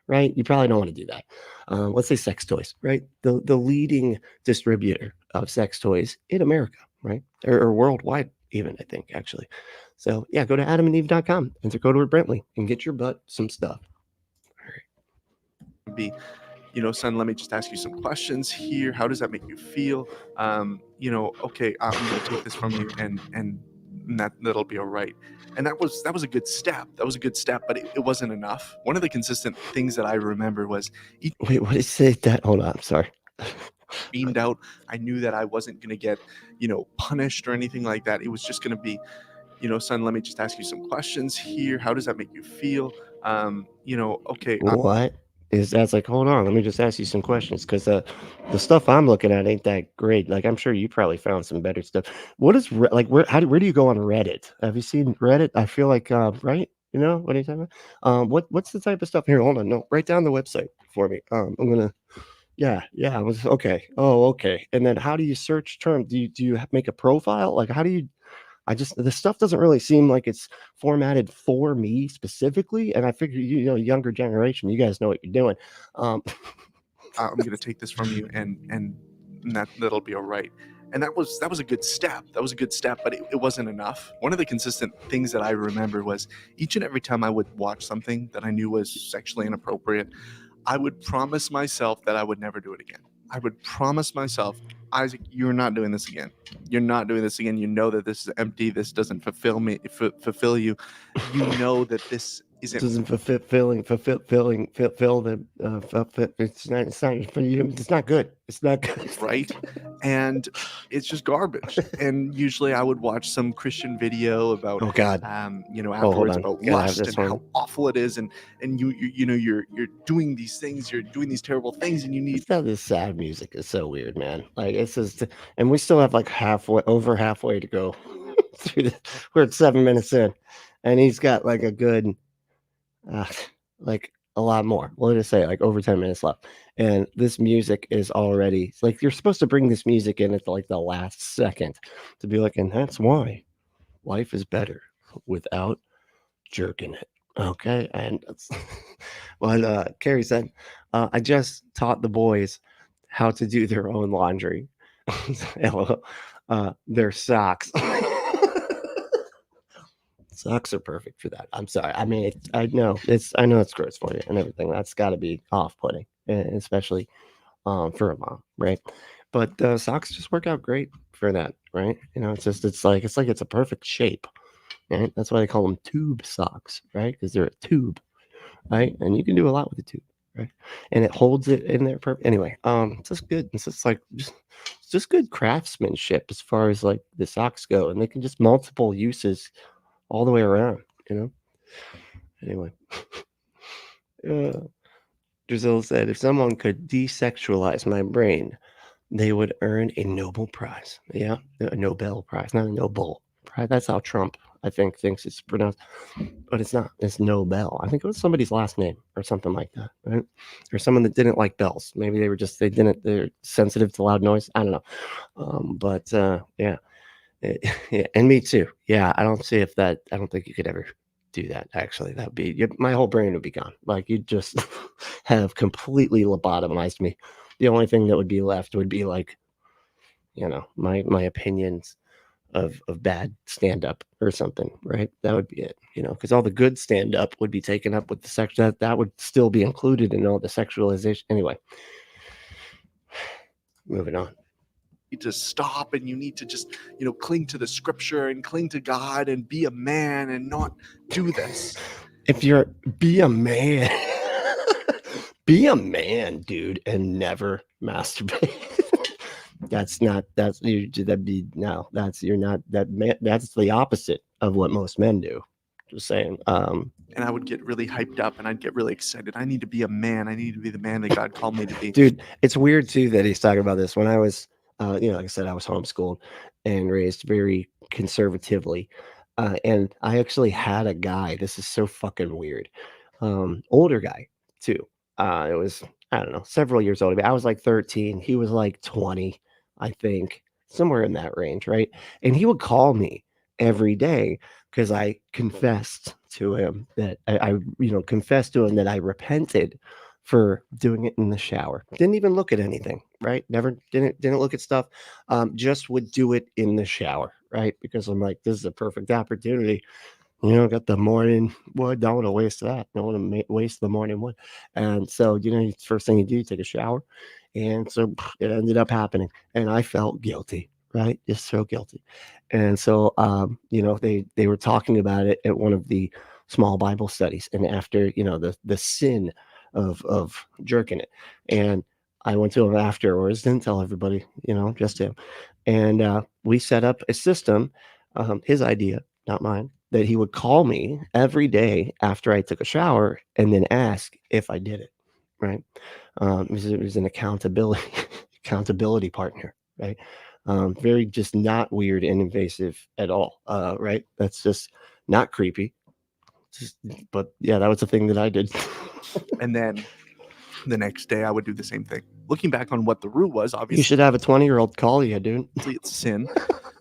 right? You probably don't want to do that. Let's say sex toys, right? The leading distributor of sex toys in America, right? Or worldwide even, I think, actually. So yeah, go to adamandeve.com, enter code word Brentley, and get your butt some stuff. All right. Son, let me just ask you some questions here. How does that make you feel? Okay, I'm going to take this from you, and that'll be all right. And that was a good step. That was a good step, but it wasn't enough. One of the consistent things that I remember was wait, what is it? That hold on, I'm sorry. Beamed out. I knew that I wasn't going to get, punished or anything like that. It was just going to be, son, let me just ask you some questions here. How does that make you feel? Okay. What? That's like, hold on, let me just ask you some questions, because the stuff I'm looking at ain't that great. Like, I'm sure you probably found some better stuff. What is where do you go on Reddit? Have you seen Reddit? I feel like right, what are you talking about? What's the type of stuff here? Hold on, no, write down the website for me. I'm gonna I was okay. Oh, okay. And then how do you search terms? Do you make a profile? Like, how do you? The stuff doesn't really seem like it's formatted for me specifically. And I figure, younger generation, you guys know what you're doing. I'm going to take this from you and that'll be all right. And that was a good step. That was a good step, but it wasn't enough. One of the consistent things that I remember was each and every time I would watch something that I knew was sexually inappropriate, I would promise myself that I would never do it again. I would promise myself, Isaac, you're not doing this again. You're not doing this again. You know that this is empty. This doesn't fulfill you. You know that this isn't. Doesn't fulfill the. It's not good. It's not good. Right. And it's just garbage. And usually I would watch some Christian video about, oh God, afterwards about lust and how awful it is. And you're doing these things, you're doing these terrible things, and you need. This sad music is so weird, man. Like, it's just, and we still have like over halfway to go through we're at 7 minutes in, and he's got like a good, like a lot more. What did I say? Like over 10 minutes left. And this music is already like, you're supposed to bring this music in at like the last second to be like, and that's why life is better without jerking it. Okay. And what Carrie said, I just taught the boys how to do their own laundry. Their socks. Socks are perfect for that. I'm sorry. I mean, I know it's gross for you and everything. That's got to be off-putting, especially for a mom, right? But socks just work out great for that, right? It's like it's a perfect shape, right? That's why they call them tube socks, right? Because they're a tube, right? And you can do a lot with the tube, right? And it holds it in there. Anyway, it's just good. It's just like it's just good craftsmanship as far as like the socks go, and they can just multiple uses all the way around, you know. Anyway, Giselle said, if someone could desexualize my brain, they would earn a Nobel Prize. Yeah, a Nobel Prize, not a Nobel Prize. That's how Trump, I think, thinks it's pronounced, but it's not. It's Nobel. I think it was somebody's last name or something like that, right? Or someone that didn't like bells. Maybe they're sensitive to loud noise. I don't know. Yeah. Yeah, and me too. Yeah, I don't think you could ever do that. Actually, that'd be my whole brain would be gone. Like you'd just have completely lobotomized me. The only thing that would be left would be like, my opinions of bad stand up or something, right? That would be it, because all the good stand up would be taken up with the sex that would still be included in all the sexualization. Anyway, moving on. To stop, and you need to just cling to the scripture and cling to God and be a man and not do this. Be a man. Be a man, dude, and never masturbate. That's the opposite of what most men do. Just saying. And I would get really hyped up and I'd get really excited. I need to be a man. I need to be the man that God called me to be. Dude, it's weird too that he's talking about this. When I was like I said, I was homeschooled and raised very conservatively. And I actually had a guy, this is so fucking weird, older guy too. It was, I don't know, several years older. I was like 13. He was like 20, I think, somewhere in that range, right? And he would call me every day because I confessed to him that I confessed to him that I repented for doing it in the shower. Didn't even look at anything, right? Didn't look at stuff. Just would do it in the shower, right? Because I'm like, this is a perfect opportunity. Got the morning wood. Don't want to waste that. Don't want to waste the morning wood. And so, first thing you do, you take a shower. And so it ended up happening. And I felt guilty, right? Just so guilty. And so, they were talking about it at one of the small Bible studies. And after, the sin of jerking it. And I went to him afterwards, didn't tell everybody, just him. And we set up a system, his idea, not mine, that he would call me every day after I took a shower and then ask if I did it, right? It was an accountability partner, right? Very just not weird and invasive at all, right? That's just not creepy. But yeah, that was the thing that I did. And then the next day I would do the same thing. Looking back on what the root was, obviously. You should have a 20-year-old call you, dude. It's sin.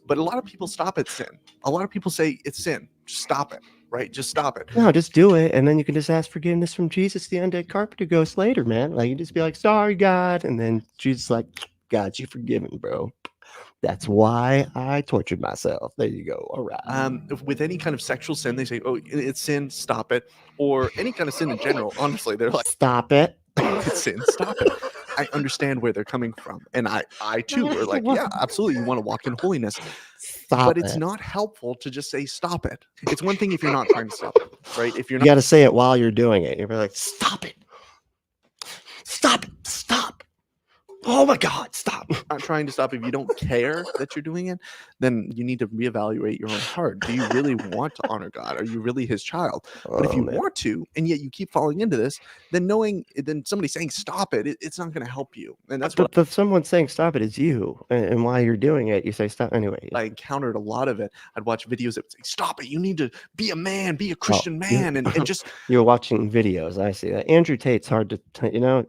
But a lot of people stop at sin. A lot of people say it's sin. Just stop it, right? Just stop it. No, just do it. And then you can just ask forgiveness from Jesus, the undead carpenter ghost later, man. Like you just be like, sorry, God. And then Jesus like, God, you forgiven, bro. That's why I tortured myself. There you go. All right. With any kind of sexual sin, they say, oh, it's sin, stop it. Or any kind of sin in general, honestly, they're like, stop it. It's sin, stop it. I understand where they're coming from. And I too were like, yeah, absolutely. You want to walk in holiness. But it's not helpful to just say, stop it. It's one thing if you're not trying to stop it, right? If you're not, you got to say it while you're doing it. You're like, stop it. Stop it. Stop. Oh my God, stop. Not trying to stop. If you don't care that you're doing it, then you need to reevaluate your own heart. Do you really want to honor God? Are you really his child? But if you want to, and yet you keep falling into this, then somebody saying stop it, it's not going to help you. And that's but if someone saying stop it is you, and while you're doing it, you say stop anyway. I encountered a lot of it. I'd watch videos that would say, stop it. You need to be a man, be a Christian man. And just. You're watching videos. I see that. Andrew Tate's hard to,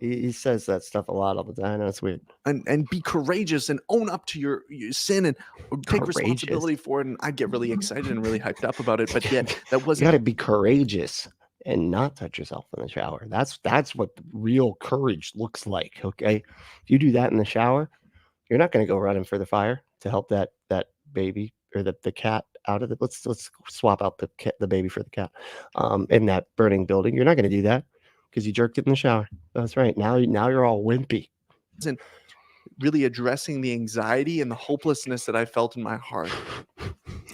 he says that stuff a lot all the time. That's weird. And be courageous and own up to your sin and take responsibility for it. And I get really excited and really hyped up about it. But yet that wasn't. You got to be courageous and not touch yourself in the shower. That's what real courage looks like. Okay, if you do that in the shower, you're not going to go running for the fire to help that baby or the cat out of it. Let's swap out the baby for the cat in that burning building. You're not going to do that because you jerked it in the shower. That's right. Now you're all wimpy. And really addressing the anxiety and the hopelessness that I felt in my heart.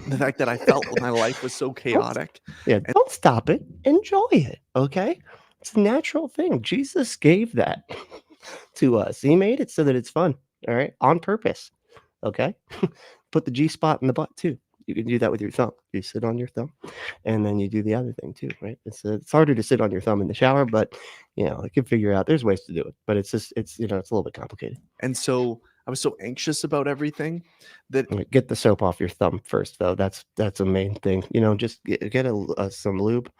The fact that I felt my life was so chaotic. Don't stop it. Enjoy it. Okay. It's a natural thing. Jesus gave that to us. He made it so that it's fun. All right, on purpose. Okay, put the G spot in the butt too. You can do that with your thumb. You sit on your thumb, and then you do the other thing too, right? It's harder to sit on your thumb in the shower, but I can figure out. There's ways to do it, but it's it's a little bit complicated. And so I was so anxious about everything that Get the soap off your thumb first, though. That's a main thing. Just get some lube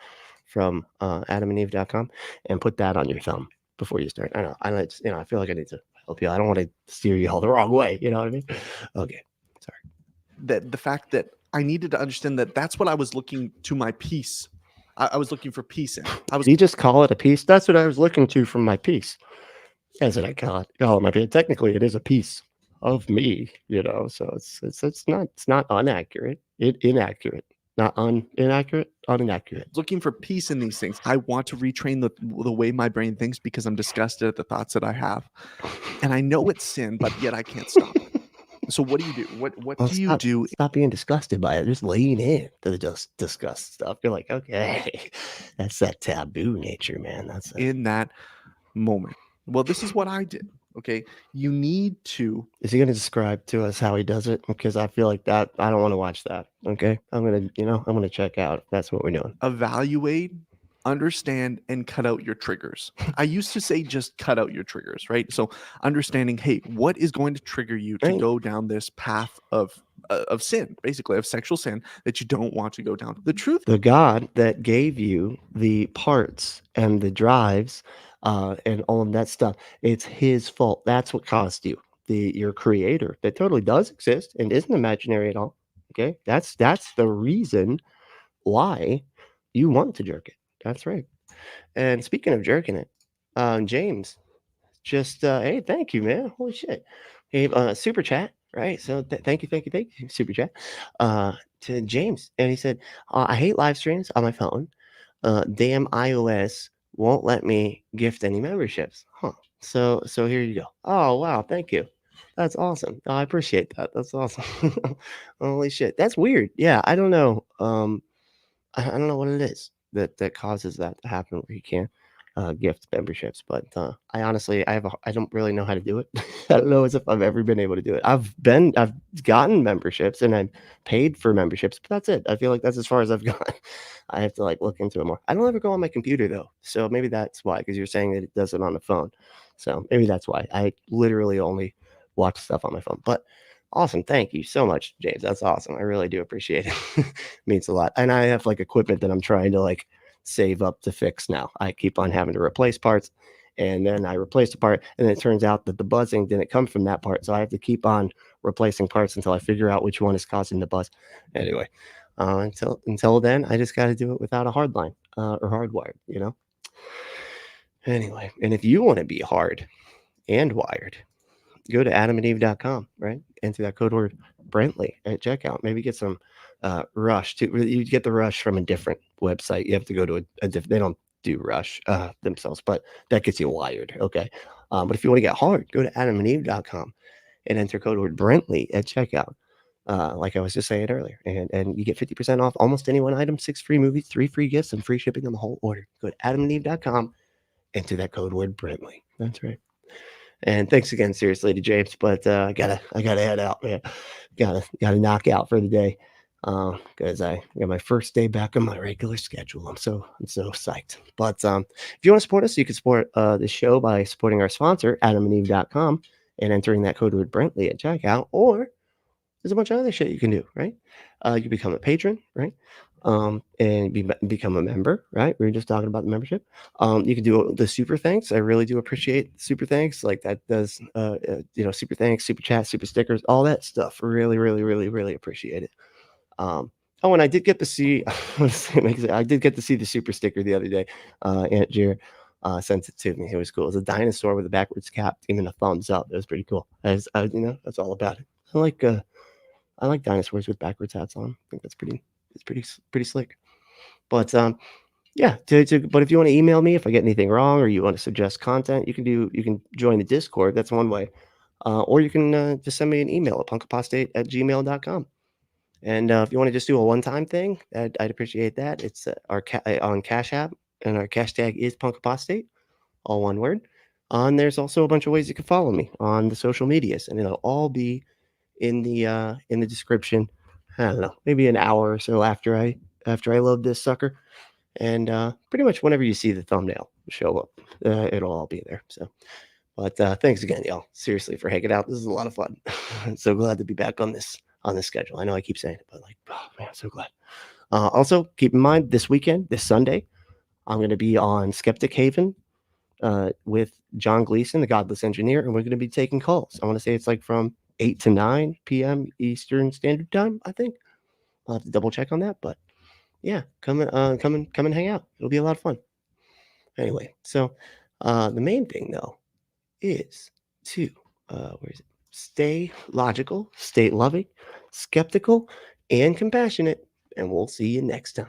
from adamandeve.com and put that on your thumb before you start. I feel like I need to help you. I don't want to steer you all the wrong way. You know what I mean? Okay. Sorry. that the fact that I needed to understand that that's what I was looking to my peace. I was looking for peace in. Did you just call it a piece? That's what I was looking to from my piece. That's what I call it my piece. Technically, it is a piece of me, so it's not inaccurate. Inaccurate. Not inaccurate, inaccurate. Looking for peace in these things. I want to retrain the way my brain thinks because I'm disgusted at the thoughts that I have. And I know it's sin, but yet I can't stop it. So what do you do? What do you do? Stop being disgusted by it. Just lean in to the disgust stuff. You're like, okay, that's that taboo nature, man. That's in that moment. Well, this is what I did. Okay. You need to. Is he going to describe to us how he does it? Because I feel like that. I don't want to watch that. Okay. I'm going to check out if that's what we're doing. Evaluate, understand, and cut out your triggers. I used to say just cut out your triggers, right? So understanding, hey, what is going to trigger you to go down this path of sin, basically of sexual sin that you don't want to go down. The truth. The God that gave you the parts and the drives and all of that stuff, it's his fault. That's what caused you. Your creator that totally does exist and isn't imaginary at all. Okay. That's the reason why you want to jerk it. That's right. And speaking of jerking it, James just hey, thank you, man. Holy shit. Gave super chat, right? So thank you, super chat. To James. And he said, I hate live streams on my phone. Damn iOS won't let me gift any memberships. Huh. So here you go. Oh wow, thank you. That's awesome. I appreciate that. That's awesome. Holy shit. That's weird. Yeah, I don't know. I don't know what it is that causes that to happen where you can't gift memberships, but I honestly I don't really know how to do it. I don't know as if I've ever been able to do it. I've gotten memberships and I've paid for memberships, but that's it. I feel like that's as far as I've gone. I have to look into it more. I don't ever go on my computer though, so maybe that's why. Because you're saying that it does it on the phone, so maybe that's why. I literally only watch stuff on my phone, but. Awesome. Thank you so much, James. That's awesome. I really do appreciate it. Means a lot. And I have equipment that I'm trying to save up to fix now. I keep on having to replace parts and then I replace the part and it turns out that the buzzing didn't come from that part. So I have to keep on replacing parts until I figure out which one is causing the buzz. Anyway, until then, I just got to do it without a hard line or hardwired, Anyway, and if you want to be hard and wired, go to adamandeve.com, right? Enter that code word Brentley at checkout. Maybe get some Rush too. You get the Rush from a different website. You have to go to a different. They don't do Rush themselves, but that gets you wired. Okay. But if you want to get hard, go to adamandeve.com and enter code word Brentley at checkout. Like I was just saying earlier, and you get 50% off almost any one item, 6 free movies, 3 free gifts, and free shipping on the whole order. Go to adamandeve.com, enter that code word Brentley. That's right. And thanks again, seriously, to James. But I gotta head out, man. Gotta knock out for the day. Because I got my first day back on my regular schedule. I'm so psyched. But if you want to support us, you can support the show by supporting our sponsor, adamandeve.com, and entering that code word Brentley at checkout. Or there's a bunch of other shit you can do, right? You can become a patron, right? And become a member, right? We were just talking about the membership. You can do the super thanks. I really do appreciate super thanks. That does, super thanks, super chat, super stickers, all that stuff. Really, really, really, really appreciate it. And I did get to see, I did get to see the super sticker the other day. Aunt Jer sent it to me. It was cool. It was a dinosaur with a backwards cap, even a thumbs up. It was pretty cool. That's all about it. I like dinosaurs with backwards hats on. I think that's pretty slick. But yeah, but if you want to email me if I get anything wrong or you want to suggest content, you can join the Discord. That's one way. Or you can just send me an email at punkapostate@gmail.com. And if you want to just do a one-time thing, I'd appreciate that. It's on Cash App. and our hashtag is punkapostate, all one word. And there's also a bunch of ways you can follow me on the social medias, and it'll all be in the description. I don't know, maybe an hour or so after I load this sucker, and pretty much whenever you see the thumbnail show up, it'll all be there. So, but thanks again, y'all. Seriously, for hanging out. This is a lot of fun. I'm so glad to be back on this schedule. I know I keep saying it, but like, oh man, so glad. Also, keep in mind this weekend, this Sunday, I'm going to be on Skeptic Haven with John Gleason, the Godless Engineer, and we're going to be taking calls. I want to say it's like from 8 to 9 p.m. Eastern Standard Time, I think. I'll have to double check on that, but yeah, come and hang out. It'll be a lot of fun. Anyway, so the main thing though is to stay logical, stay loving, skeptical, and compassionate, and we'll see you next time.